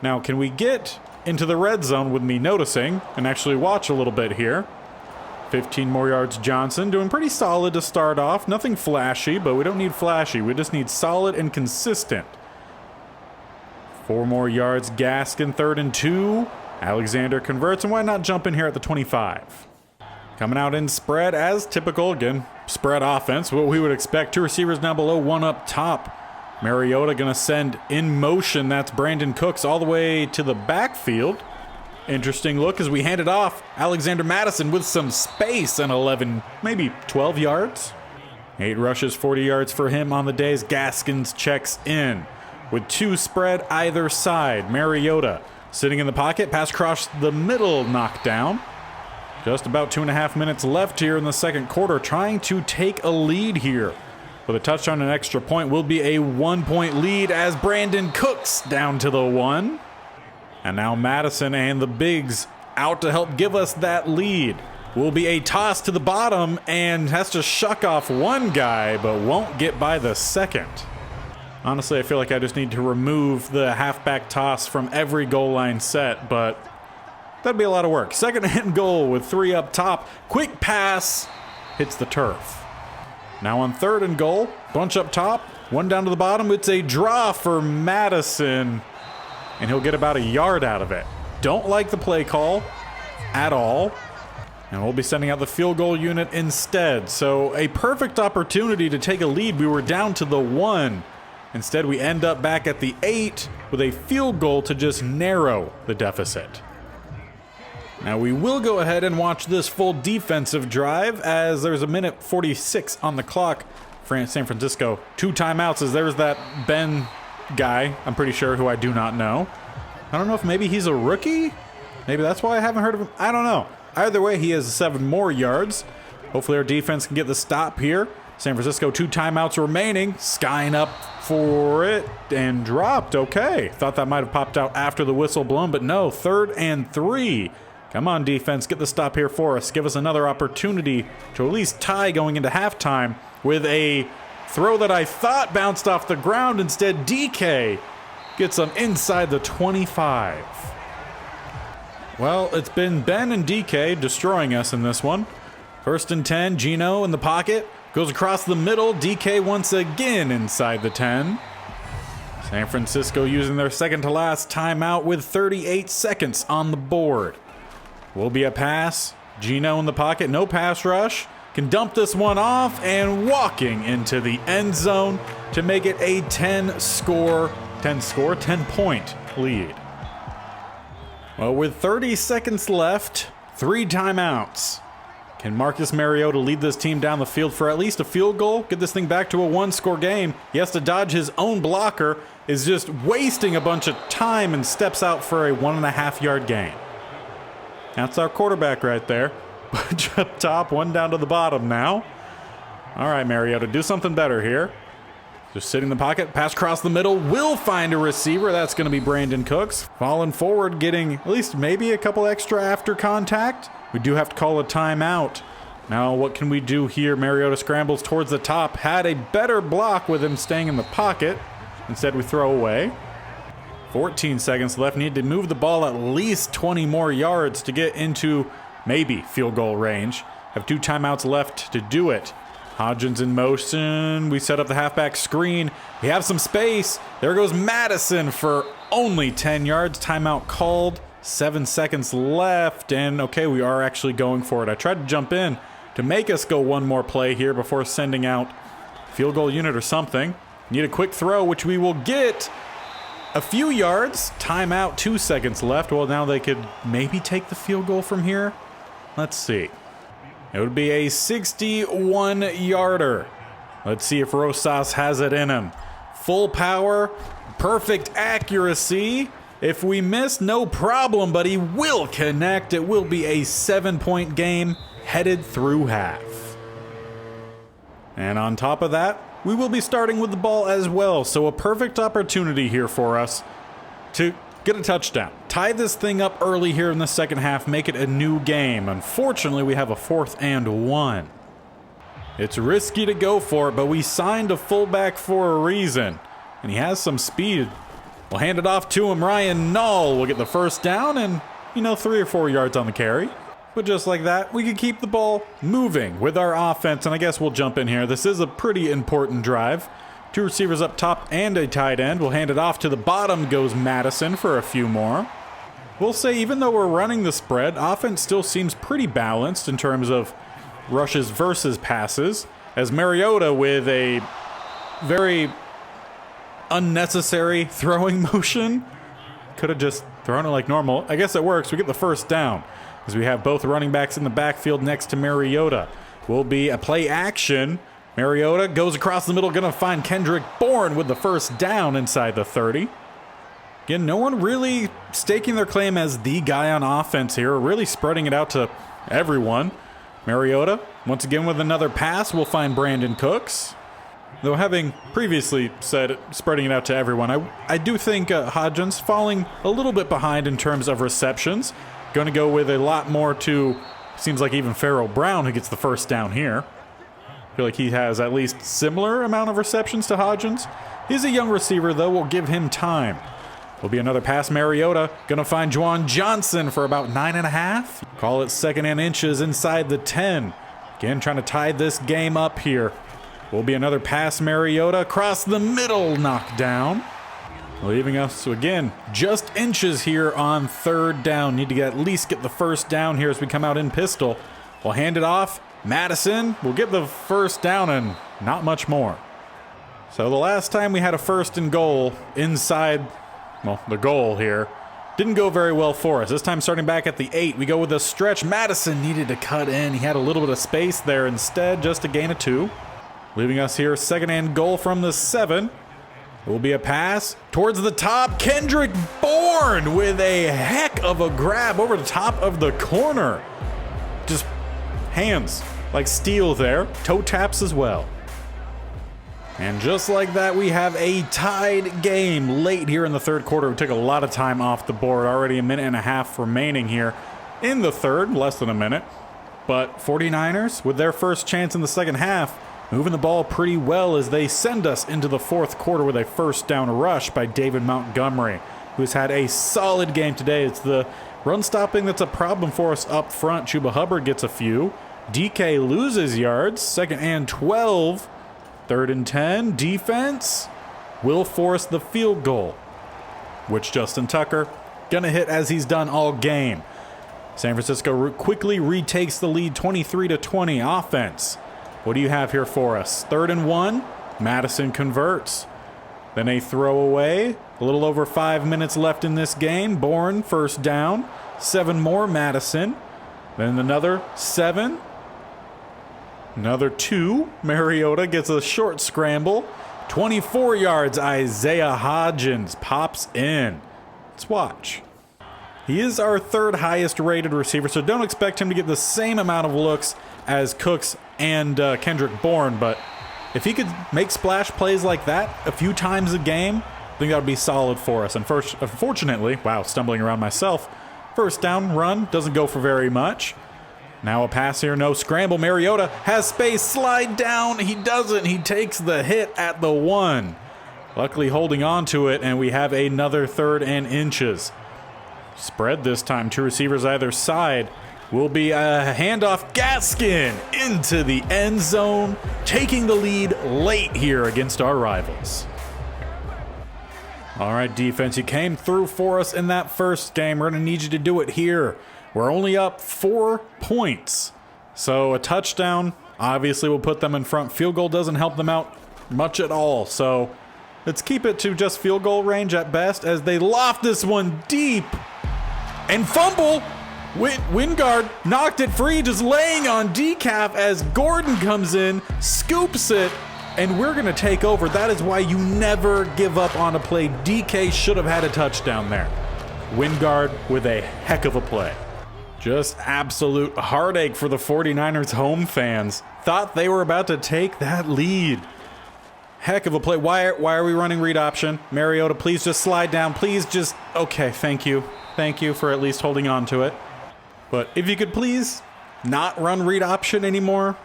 Now, can we get into the red zone with me noticing and actually watch a little bit here? 15 more yards, Johnson, doing pretty solid to start off. Nothing flashy, but we don't need flashy. We just need solid and consistent. 4 more yards, Gaskin, 3rd and 2. Alexander converts, and why not jump in here at the 25? Coming out in spread as typical, again, spread offense, what we would expect. 2 receivers down below, 1 up top. Mariota gonna send in motion, that's Brandon Cooks, all the way to the backfield. Interesting look as we hand it off. Alexander Madison with some space and 11, maybe 12 yards. 8 rushes, 40 yards for him on the days. Gaskins checks in with 2 spread either side. Mariota sitting in the pocket, pass across the middle, knockdown. Just about 2.5 minutes left here in the 2nd quarter, trying to take a lead here. With a touchdown and extra point will be a 1-point lead as Brandon Cooks down to the 1. And now Madison and the Bigs out to help give us that lead. will be a toss to the bottom and has to shuck off one guy, but won't get by the second. Honestly, I feel like I just need to remove the halfback toss from every goal line set, but that'd be a lot of work. Second and goal with 3 up top. Quick pass hits the turf. Now on 3rd and goal, bunch up top, 1 down to the bottom. It's a draw for Madison, and he'll get about a yard out of it. Don't like the play call at all, and we'll be sending out the field goal unit instead. So a perfect opportunity to take a lead. We were down to the 1. Instead, we end up back at the 8 with a field goal to just narrow the deficit. Now we will go ahead and watch this full defensive drive as there's a minute 46 on the clock. San Francisco, 2 timeouts as there's that Ben guy, I'm pretty sure, who I do not know. I don't know if maybe he's a rookie? Maybe that's why I haven't heard of him. I don't know. Either way, he has 7 more yards. Hopefully our defense can get the stop here. San Francisco, 2 timeouts remaining. Skying up for it and dropped. Okay. Thought that might have popped out after the whistle blown, but no. 3rd and 3. Come on, defense. Get the stop here for us. Give us another opportunity to at least tie going into halftime with a throw that I thought bounced off the ground. Instead, DK gets them inside the 25. Well, it's been Ben and DK destroying us in this one. 1st and 10. Gino in the pocket. Goes across the middle. DK once again inside the 10. San Francisco using their second to last timeout with 38 seconds on the board. Will be a pass. Gino in the pocket. No pass rush. Can dump this one off and walking into the end zone to make it a 10-point lead. Well, with 30 seconds left, 3 timeouts. Can Marcus Mariota lead this team down the field for at least a field goal? Get this thing back to a 1-score game. He has to dodge his own blocker, is just wasting a bunch of time and steps out for a 1.5-yard gain. That's our quarterback right there. Bunch up top, 1 down to the bottom now. All right, Mariota, do something better here. Just sitting in the pocket, pass across the middle, will find a receiver. That's going to be Brandon Cooks. Falling forward, getting at least maybe a couple extra after contact. We do have to call a timeout. Now, what can we do here? Mariota scrambles towards the top. Had a better block with him staying in the pocket. Instead, we throw away. 14 seconds left. Need to move the ball at least 20 more yards to get into maybe field goal range. Have 2 timeouts left to do it. Hodgins in motion. We set up the halfback screen. We have some space. There goes Madison for only 10 yards. Timeout called. 7 seconds left. And okay, we are actually going for it. I tried to jump in to make us go one more play here before sending out field goal unit or something. Need a quick throw, which we will get. A few yards. Timeout, 2 seconds left. Well, now they could maybe take the field goal from here. Let's see. It would be a 61-yarder. Let's see if Rosas has it in him. Full power, perfect accuracy. If we miss, no problem, but he will connect. It will be a 7-point game headed through half. And on top of that, we will be starting with the ball as well. So a perfect opportunity here for us to get a touchdown. Tie this thing up early here in the second half, make it a new game. Unfortunately, we have a 4th and 1. It's risky to go for it, but we signed a fullback for a reason. And he has some speed. We'll hand it off to him. Ryan Nall will get the first down and, 3 or 4 yards on the carry. But just like that, we can keep the ball moving with our offense. And I guess we'll jump in here. This is a pretty important drive. 2 receivers up top and a tight end. We'll hand it off to the bottom goes Madison for a few more. We'll say even though we're running the spread, offense still seems pretty balanced in terms of rushes versus passes. As Mariota with a very unnecessary throwing motion. Could have just thrown it like normal. I guess it works. We get the first down as we have both running backs in the backfield next to Mariota. Will be a play action. Mariota goes across the middle, going to find Kendrick Bourne with the first down inside the 30. Again, no one really staking their claim as the guy on offense here, really spreading it out to everyone. Mariota, once again with another pass, will find Brandon Cooks. Though having previously said spreading it out to everyone, I do think Hodgins falling a little bit behind in terms of receptions. Going to go with a lot more to Seems like even Farrell Brown who gets the first down here. I feel like he has at least similar amount of receptions to Hodgins. He's a young receiver, though. We'll give him time. Will be another pass. Mariota gonna find Juwan Johnson for about 9.5. Call it 2nd and inches inside the 10. Again, trying to tie this game up here. Will be another pass. Mariota across the middle, knocked down. Leaving us, again, just inches here on 3rd down. Need to at least get the first down here as we come out in pistol. We'll hand it off. Madison will get the first down and not much more. So the last time we had a 1st and goal inside, well, the goal here, didn't go very well for us. This time starting back at the 8, we go with a stretch. Madison needed to cut in. He had a little bit of space there instead, just a gain of 2. Leaving us here, 2nd and goal from the 7. It will be a pass towards the top. Kendrick Bourne with a heck of a grab over the top of the corner. Just hands like steel there. Toe taps as well. And just like that, we have a tied game late here in the 3rd quarter. We took a lot of time off the board. Already a minute and a half remaining here in the 3rd, less than a minute. But 49ers, with their first chance in the 2nd half, moving the ball pretty well as they send us into the 4th quarter with a 1st down rush by David Montgomery, who's had a solid game today. It's the run stopping that's a problem for us up front. Chuba Hubbard gets a few. DK loses yards. 2nd and 12. 3rd and 10. Defense will force the field goal, which Justin Tucker gonna hit as he's done all game. San Francisco quickly retakes the lead 23-20. Offense. What do you have here for us? 3rd and 1. Madison converts. Then a throwaway. A little over 5 minutes left in this game. Bourne, 1st down. 7 more, Madison. Then another 7. Another 2. Mariota gets a short scramble. 24 yards. Isaiah Hodgins pops in. Let's watch. He is our 3rd highest rated receiver, so don't expect him to get the same amount of looks as Cooks and Kendrick Bourne, but if he could make splash plays like that a few times a game, I think that would be solid for us. Unfortunately, wow, stumbling around myself, 1st down run doesn't go for very much. Now a pass here, no scramble. Mariota has space, slide down. He doesn't. He takes the hit at the 1. Luckily holding on to it, and we have another 3rd and inches. Spread this time, 2 receivers either side. Will be a handoff. Gaskin into the end zone, taking the lead late here against our rivals. All right, defense, you came through for us in that 1st game. We're going to need you to do it here. We're only up 4 points. So a touchdown obviously will put them in front. Field goal doesn't help them out much at all. So let's keep it to just field goal range at best as they loft this one deep and fumble. Wingard knocked it free, just laying on decaf as Gordon comes in, scoops it, and we're going to take over. That is why you never give up on a play. DK should have had a touchdown there. Wingard with a heck of a play. Just absolute heartache for the 49ers home fans. Thought they were about to take that lead. Heck of a play. Why are we running read option? Mariota, please just slide down. Please just... Okay, thank you. Thank you for at least holding on to it. But if you could please not run read option anymore,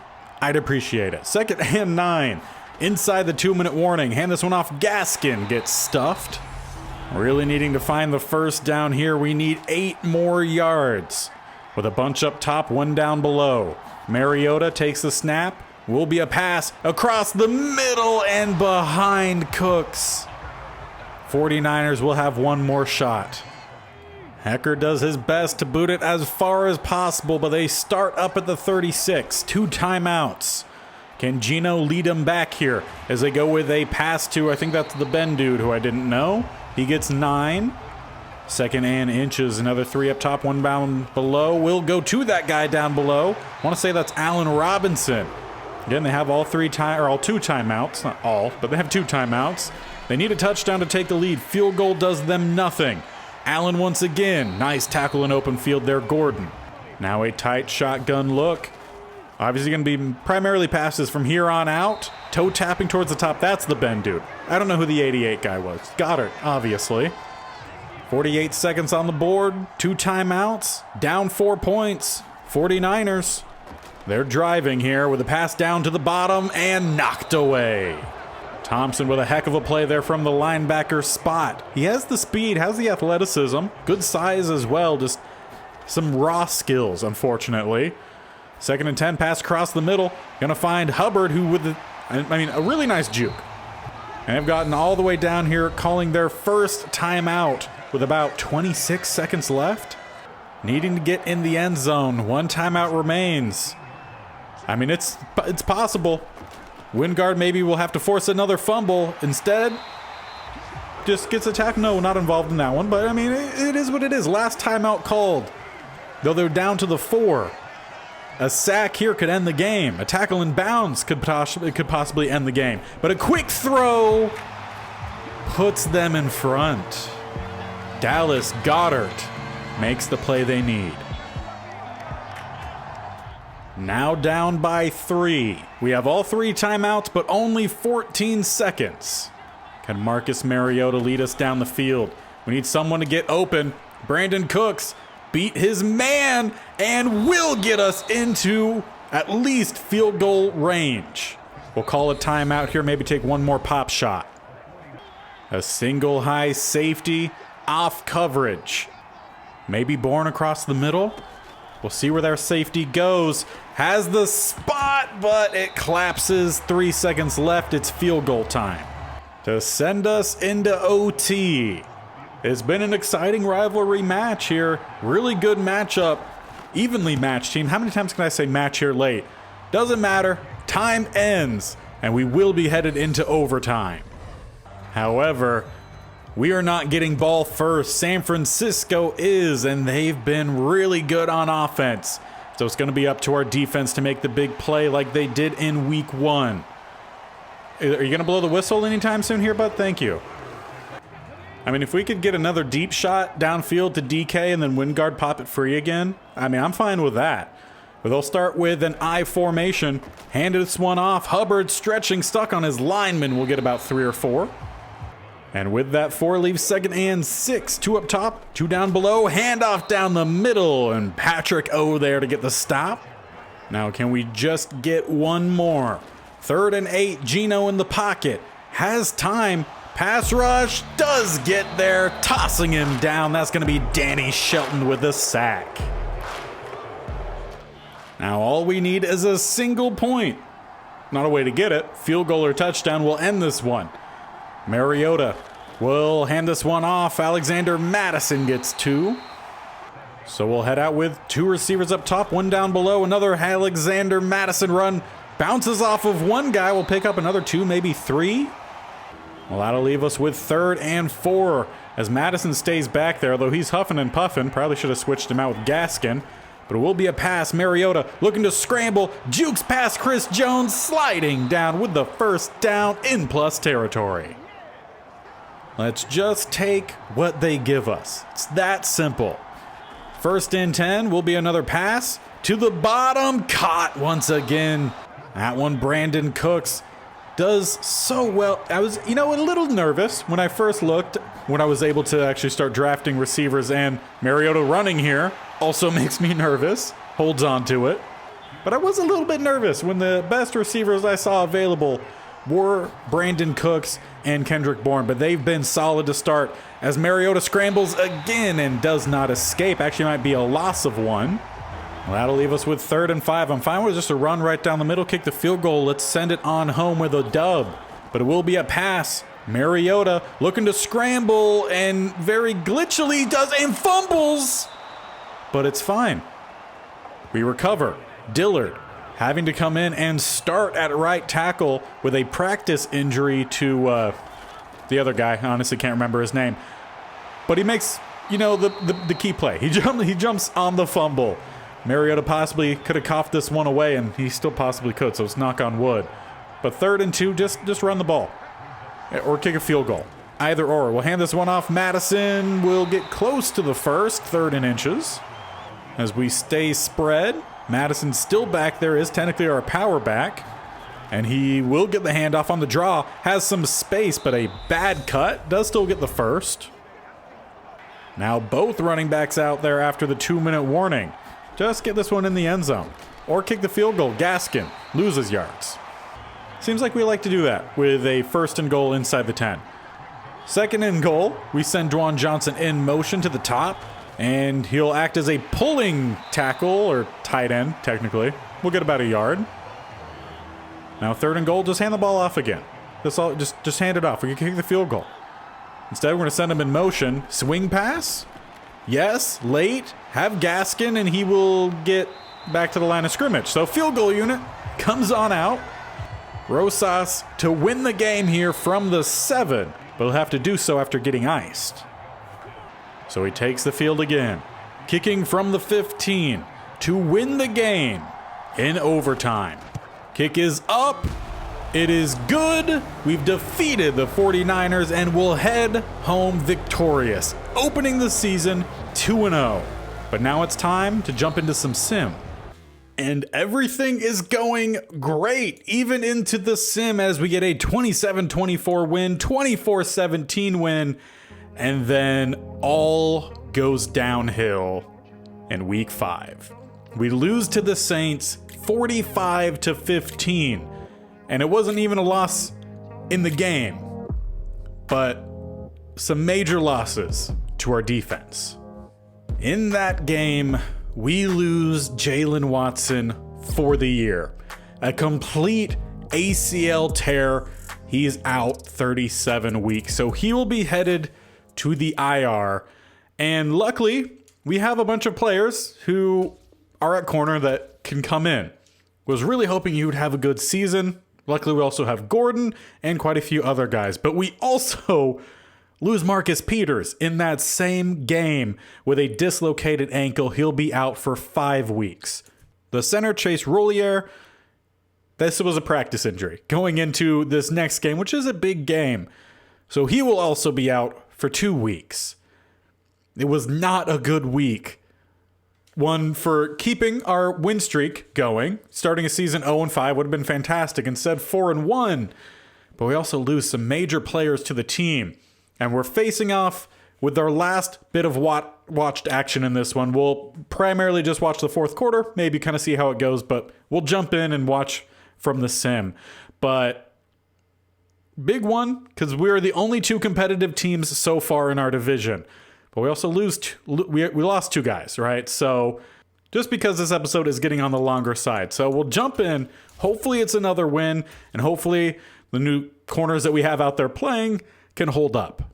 I'd appreciate it. 2nd and 9. Inside the 2-minute warning. Hand this one off. Gaskin gets stuffed. Really needing to find the 1st down here. We need 8 more yards. With a bunch up top, 1 down below. Mariota takes the snap. Will be a pass across the middle and behind Cooks. 49ers will have 1 more shot. Hecker does his best to boot it as far as possible, but they start up at the 36. 2 timeouts. Can Gino lead them back here as they go with a pass to, I think that's the Ben dude who I didn't know. He gets 9. 2nd and inches. Another 3 up top, 1 down below. We'll go to that guy down below. I want to say that's Allen Robinson. Again, they have all 2 timeouts. Not all, but they have 2 timeouts. They need a touchdown to take the lead. Field goal does them nothing. Allen once again. Nice tackle in open field there, Gordon. Now a tight shotgun look. Obviously going to be primarily passes from here on out. Toe tapping towards the top. That's the Ben dude. I don't know who the 88 guy was. Goddard, obviously. 48 seconds on the board. 2 timeouts. Down 4 points. 49ers, they're driving here with a pass down to the bottom and knocked away. Thompson with a heck of a play there from the linebacker spot. He has the speed, has the athleticism, good size as well, just some raw skills, unfortunately. 2nd and 10, pass across the middle. Gonna find Hubbard, who with a really nice juke. And they've gotten all the way down here, calling their first timeout with about 26 seconds left. Needing to get in the end zone. 1 timeout remains. I mean, it's possible. Wingard maybe will have to force another fumble. Instead, just gets a tackle. No, not involved in that one. But, I mean, it is what it is. Last timeout called. Though they're down to the 4. A sack here could end the game. A tackle in bounds could possibly end the game. But a quick throw puts them in front. Dallas Goedert makes the play they need. Now down by 3. We have all 3 timeouts, but only 14 seconds. Can Marcus Mariota lead us down the field? We need someone to get open. Brandon Cooks beat his man and will get us into at least field goal range. We'll call a timeout here, maybe take one more pop shot. A single high safety off coverage. Maybe Bourne across the middle. We'll see where their safety goes. Has the spot, but it collapses. 3 seconds left. It's field goal time to send us into OT. It's been an exciting rivalry match here. Really good matchup. Evenly matched team. How many times can I say match here late? Doesn't matter. Time ends, and we will be headed into overtime. However, we are not getting ball first. San Francisco is, and they've been really good on offense. So it's going to be up to our defense to make the big play like they did in week 1. Are you going to blow the whistle anytime soon here, bud? Thank you. I mean, if we could get another deep shot downfield to DK and then Wingard pop it free again, I mean, I'm fine with that. But they'll start with an I formation. Hand this one off. Hubbard stretching, stuck on his lineman. We'll get about 3 or 4. And with that 4 leaves 2nd and 6. 2 up top, 2 down below. Handoff down the middle. And Patrick O there to get the stop. Now, can we just get one more? 3rd and 8. Gino in the pocket. Has time. Pass rush does get there, tossing him down. That's going to be Danny Shelton with a sack. Now all we need is a single point. Not a way to get it. Field goal or touchdown will end this one. Mariota will hand this one off. Alexander Madison gets 2. So we'll head out with 2 receivers up top, 1 down below. Another Alexander Madison run. Bounces off of 1 guy. We'll pick up another 2, maybe 3. Well, that'll leave us with 3rd and 4 as Madison stays back there, although he's huffing and puffing. Probably should have switched him out with Gaskin. But it will be a pass. Mariota looking to scramble. Jukes past Chris Jones, sliding down with the first down in plus territory. Let's just take what they give us. It's that simple. 1st and 10 will be another pass to the bottom. Caught once again. That one, Brandon Cooks does so well. I was, a little nervous when I first looked, when I was able to actually start drafting receivers, and Mariota running here also makes me nervous. Holds on to it. But I was a little bit nervous when the best receivers I saw available were Brandon Cooks and Kendrick Bourne, but they've been solid to start as Mariota scrambles again and does not escape. Actually might be a loss of 1. Well, that'll leave us with 3rd and 5. I'm fine with just a run right down the middle, kick the field goal. Let's send it on home with a dub. But it will be a pass. Mariota looking to scramble and very glitchily does and fumbles. But it's fine. We recover. Dillard having to come in and start at right tackle with a practice injury to the other guy. I honestly can't remember his name. But he makes, the key play. He jumps on the fumble. Mariota possibly could have coughed this one away, and he still possibly could, so it's knock on wood. But 3rd and 2, just run the ball. Or kick a field goal. Either or. We'll hand this one off. Madison will get close to the 1st, 3rd and inches. As we stay spread, Madison still back there, is technically our power back. And he will get the handoff on the draw. Has some space, but a bad cut. Does still get the 1st. Now both running backs out there after the 2-minute warning. Just get this one in the end zone. Or kick the field goal. Gaskin loses yards. Seems like we like to do that with a 1st and goal inside the 10. 2nd and goal, we send Dwan Johnson in motion to the top, and he'll act as a pulling tackle, or tight end, technically. We'll get about a yard. Now 3rd and goal, just hand the ball off again. That's all, just hand it off. We can kick the field goal. Instead, we're going to send him in motion. Swing pass? Yes, late. Have Gaskin, and he will get back to the line of scrimmage. So field goal unit comes on out. Rosas to win the game here from the 7, but he'll have to do so after getting iced. So he takes the field again, kicking from the 15 to win the game in overtime. Kick is up. It is good. We've defeated the 49ers and will head home victorious, opening the season 2-0. But now it's time to jump into some sim. And everything is going great, even into the sim, as we get a 27-24 win, 24-17 win, and then all goes downhill in week 5. We lose to the Saints 45-15, and it wasn't even a loss in the game, but some major losses to our defense. In that game, we lose Jalen Watson for the year. A complete ACL tear. He's out 37 weeks, so he will be headed to the IR. And luckily, we have a bunch of players who are at corner that can come in. Was really hoping he would have a good season. Luckily, we also have Gordon and quite a few other guys. But we also lose Marcus Peters in that same game with a dislocated ankle. He'll be out for 5 weeks. The center, Chase Rollier, this was a practice injury going into this next game, which is a big game. So he will also be out for 2 weeks. It was not a good week. One for keeping our win streak going. Starting a season 0-5 would have been fantastic. Instead, 4-1. But we also lose some major players to the team. And we're facing off with our last bit of watched action in this one. We'll primarily just watch the 4th quarter, maybe kind of see how it goes, but we'll jump in and watch from the sim. But big one, because we're the only 2 competitive teams so far in our division. But we also we lost 2 guys, right? So just because this episode is getting on the longer side. So we'll jump in. Hopefully it's another win, and hopefully the new corners that we have out there playing can hold up.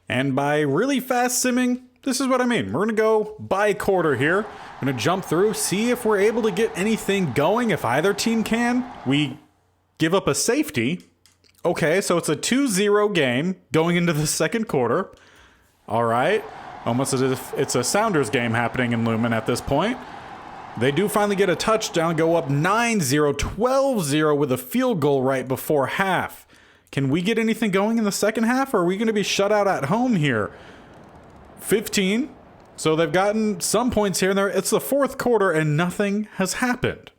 And by really fast simming, this is what I mean. We're going to go by quarter here. I'm going to jump through, see if we're able to get anything going. If either team can, we give up a safety. Okay, so it's a 2-0 game going into the 2nd quarter. All right. Almost as if it's a Sounders game happening in Lumen at this point. They do finally get a touchdown, go up 9-0, 12-0 with a field goal right before half. Can we get anything going in the second half, or are we going to be shut out at home here? 15. So they've gotten some points here and there. It's the 4th quarter and nothing has happened.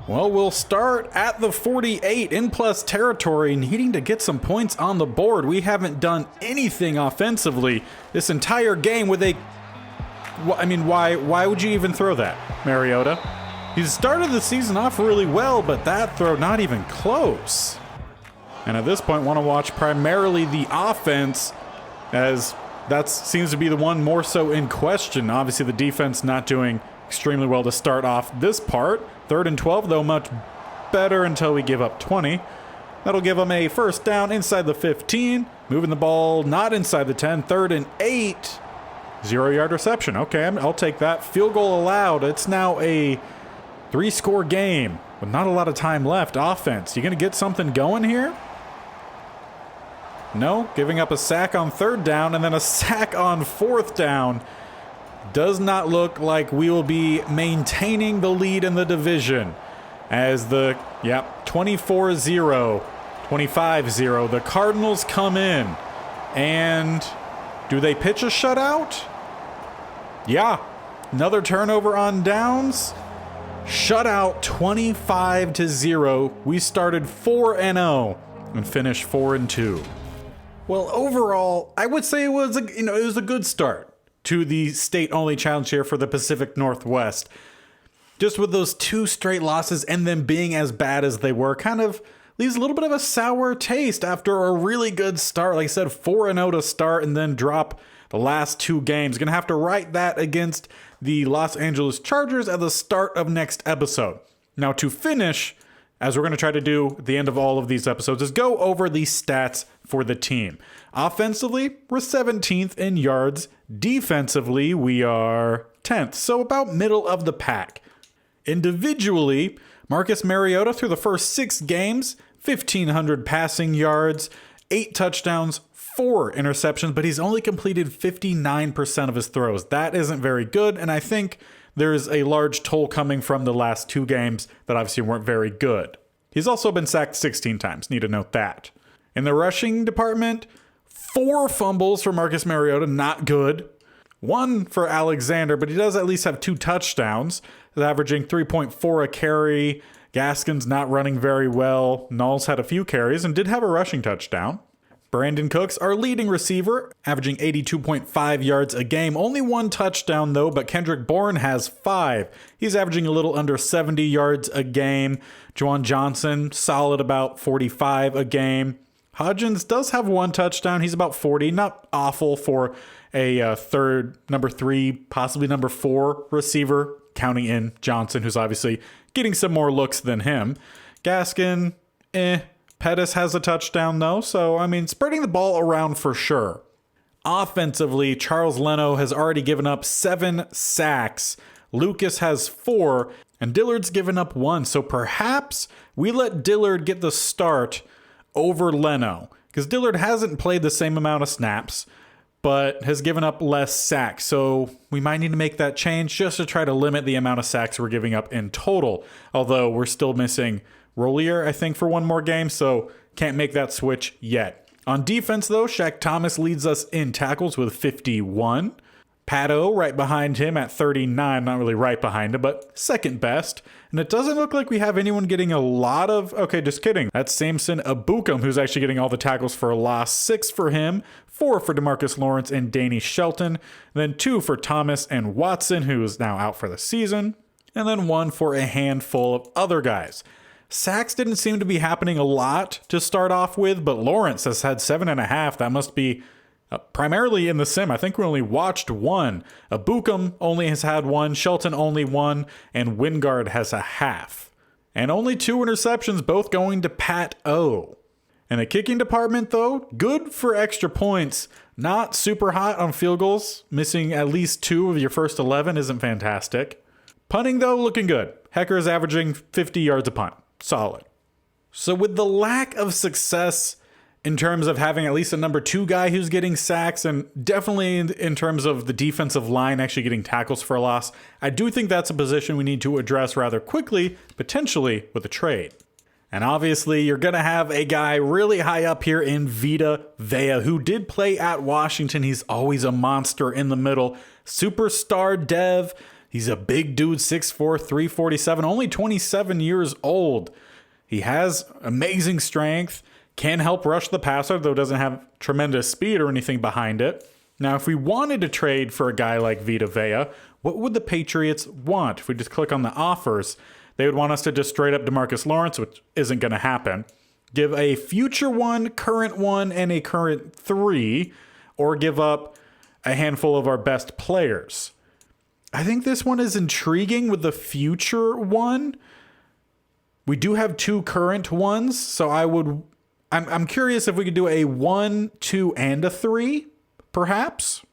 Well, we'll start at the 48 in plus territory, needing to get some points on the board. We haven't done anything offensively this entire game with a... I mean, why would you even throw that, Mariota? He started the season off really well, but that throw not even close. And at this point, want to watch primarily the offense, as that seems to be the one more so in question. Obviously, the defense not doing extremely well to start off this part. 3rd and 12, though, much better until we give up 20. That'll give them a 1st down inside the 15. Moving the ball not inside the 10. 3rd and 8. 0-yard reception. Okay, I'll take that. Field goal allowed. It's now a 3-score game with not a lot of time left. Offense, you going to get something going here? No, giving up a sack on 3rd down and then a sack on 4th down. Does not look like we will be maintaining the lead in the division. As the, 24-0, 25-0, the Cardinals come in. And do they pitch a shutout? Yeah, another turnover on downs. Shutout 25-0. We started 4-0 and finished 4-2. Well, overall, I would say it was a good start to the state-only challenge here for the Pacific Northwest. Just with those 2 straight losses and them being as bad as they were, kind of leaves a little bit of a sour taste after a really good start. Like I said, 4-0 to start and then drop the last 2 games. Gonna have to write that against the Los Angeles Chargers at the start of next episode. Now to finish, as we're going to try to do at the end of all of these episodes, is go over the stats for the team. Offensively, we're 17th in yards. Defensively, we are 10th, so about middle of the pack. Individually, Marcus Mariota through the first 6 games, 1,500 passing yards, 8 touchdowns, 4 interceptions, but he's only completed 59% of his throws. That isn't very good, and I think there's a large toll coming from the last 2 games that obviously weren't very good. He's also been sacked 16 times, need to note that. In the rushing department, 4 fumbles for Marcus Mariota, not good. 1 for Alexander, but he does at least have 2 touchdowns. He's averaging 3.4 a carry. Gaskin's not running very well. Knowles had a few carries and did have a rushing touchdown. Brandon Cooks, our leading receiver, averaging 82.5 yards a game. Only 1 touchdown, though, but Kendrick Bourne has 5. He's averaging a little under 70 yards a game. Juwan Johnson, solid about 45 a game. Hodgins does have 1 touchdown. He's about 40. Not awful for a number 3, possibly number 4 receiver, counting in Johnson, who's obviously getting some more looks than him. Gaskin, Pettis has a touchdown, though, so, spreading the ball around for sure. Offensively, Charles Leno has already given up 7 sacks. Lucas has 4, and Dillard's given up 1. So perhaps we let Dillard get the start over Leno, because Dillard hasn't played the same amount of snaps, but has given up less sacks. So we might need to make that change just to try to limit the amount of sacks we're giving up in total. Although we're still missing Rollier, I think, for 1 more game, so can't make that switch yet. On defense, though, Shaq Thomas leads us in tackles with 51. Pato right behind him at 39, not really right behind him, but second best. And it doesn't look like we have anyone getting a lot of... Okay, just kidding. That's Samson Abukum, who's actually getting all the tackles for a loss. 6 for him, 4 for DeMarcus Lawrence and Danny Shelton, then 2 for Thomas and Watson, who is now out for the season, and then 1 for a handful of other guys. Sacks didn't seem to be happening a lot to start off with, but Lawrence has had 7.5. That must be primarily in the sim. I think we only watched 1. Abukum only has had 1, Shelton only 1, and Wingard has a half. And only 2 interceptions, both going to Pat O. In the kicking department, though, good for extra points. Not super hot on field goals. Missing at least 2 of your first 11 isn't fantastic. Punting, though, looking good. Hecker is averaging 50 yards a punt. Solid. So with the lack of success in terms of having at least a number 2 guy who's getting sacks, and definitely in terms of the defensive line actually getting tackles for a loss, I do think that's a position we need to address rather quickly, potentially with a trade. And obviously, you're going to have a guy really high up here in Vita Vea, who did play at Washington. He's always a monster in the middle. Superstar dev. He's a big dude, 6'4", 347, only 27 years old. He has amazing strength, can help rush the passer, though doesn't have tremendous speed or anything behind it. Now, if we wanted to trade for a guy like Vita Vea, what would the Patriots want? If we just click on the offers, they would want us to just straight up DeMarcus Lawrence, which isn't going to happen. Give a future 1, current 1, and a current 3, or give up a handful of our best players. I think this one is intriguing with the future 1. We do have 2 current ones, so I'm curious if we could do a 1, 2, and a 3, perhaps.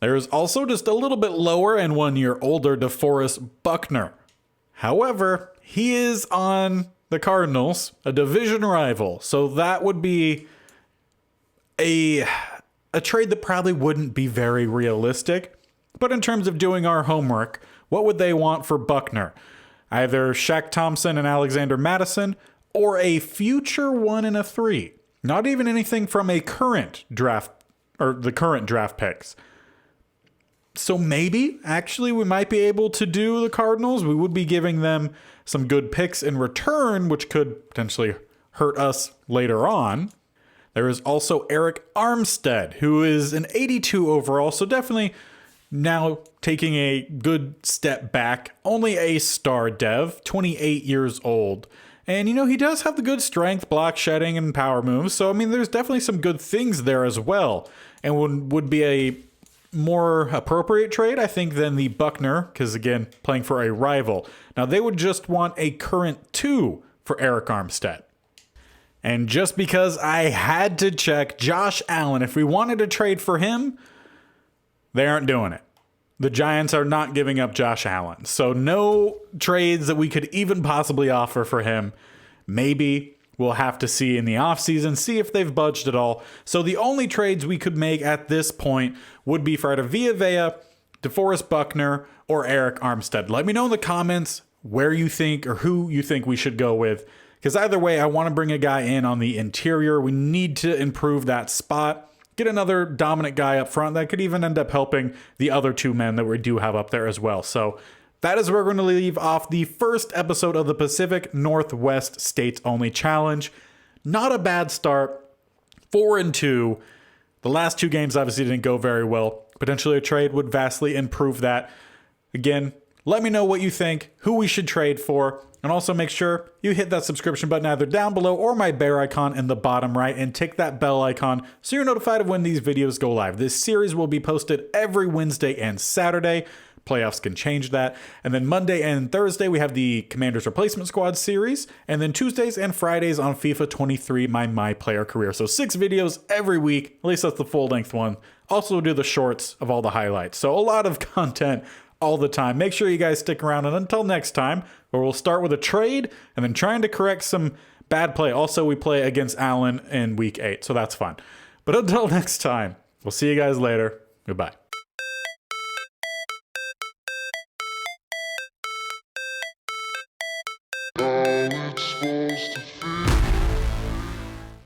There's also just a little bit lower and 1 year older DeForest Buckner. However, he is on the Cardinals, a division rival, so that would be a trade that probably wouldn't be very realistic. But in terms of doing our homework, what would they want for Buckner? Either Shaq Thompson and Alexander Madison, or a future 1 and a 3. Not even anything from a current draft, or the current draft picks. So maybe, actually, we might be able to do the Cardinals. We would be giving them some good picks in return, which could potentially hurt us later on. There is also Eric Armstead, who is an 82 overall, so definitely now taking a good step back, only a star dev, 28 years old. And, he does have the good strength, block shedding, and power moves. So, there's definitely some good things there as well. And would be a more appropriate trade, I think, than the Buckner, because, again, playing for a rival. Now, they would just want a current 2 for Eric Armstead. And just because I had to check Josh Allen, if we wanted to trade for him, they aren't doing it. The Giants are not giving up Josh Allen. So no trades that we could even possibly offer for him. Maybe we'll have to see in the offseason, see if they've budged at all. So the only trades we could make at this point would be for either Villa, DeForest Buckner, or Eric Armstead. Let me know in the comments where you think or who you think we should go with. Because either way, I want to bring a guy in on the interior. We need to improve that spot. Get another dominant guy up front that could even end up helping the other 2 men that we do have up there as well. So that is where we're going to leave off the first episode of the Pacific Northwest States Only Challenge. Not a bad start. 4-2. The last 2 games obviously didn't go very well. Potentially a trade would vastly improve that. Again, let me know what you think, who we should trade for. And also make sure you hit that subscription button either down below or my bear icon in the bottom right, and tick that bell icon so you're notified of when these videos go live. This series will be posted every Wednesday and Saturday. Playoffs can change that. And then Monday and Thursday, we have the Commanders Replacement Squad series. And then Tuesdays and Fridays on FIFA 23, my player career. So 6 videos every week. At least that's the full length one. Also do the shorts of all the highlights. So a lot of content all the time. Make sure you guys stick around, and until next time, where we'll start with a trade and then trying to correct some bad play. Also, we play against Allen in week 8, so that's fun. But until next time, we'll see you guys later. Goodbye. How it's supposed to feel.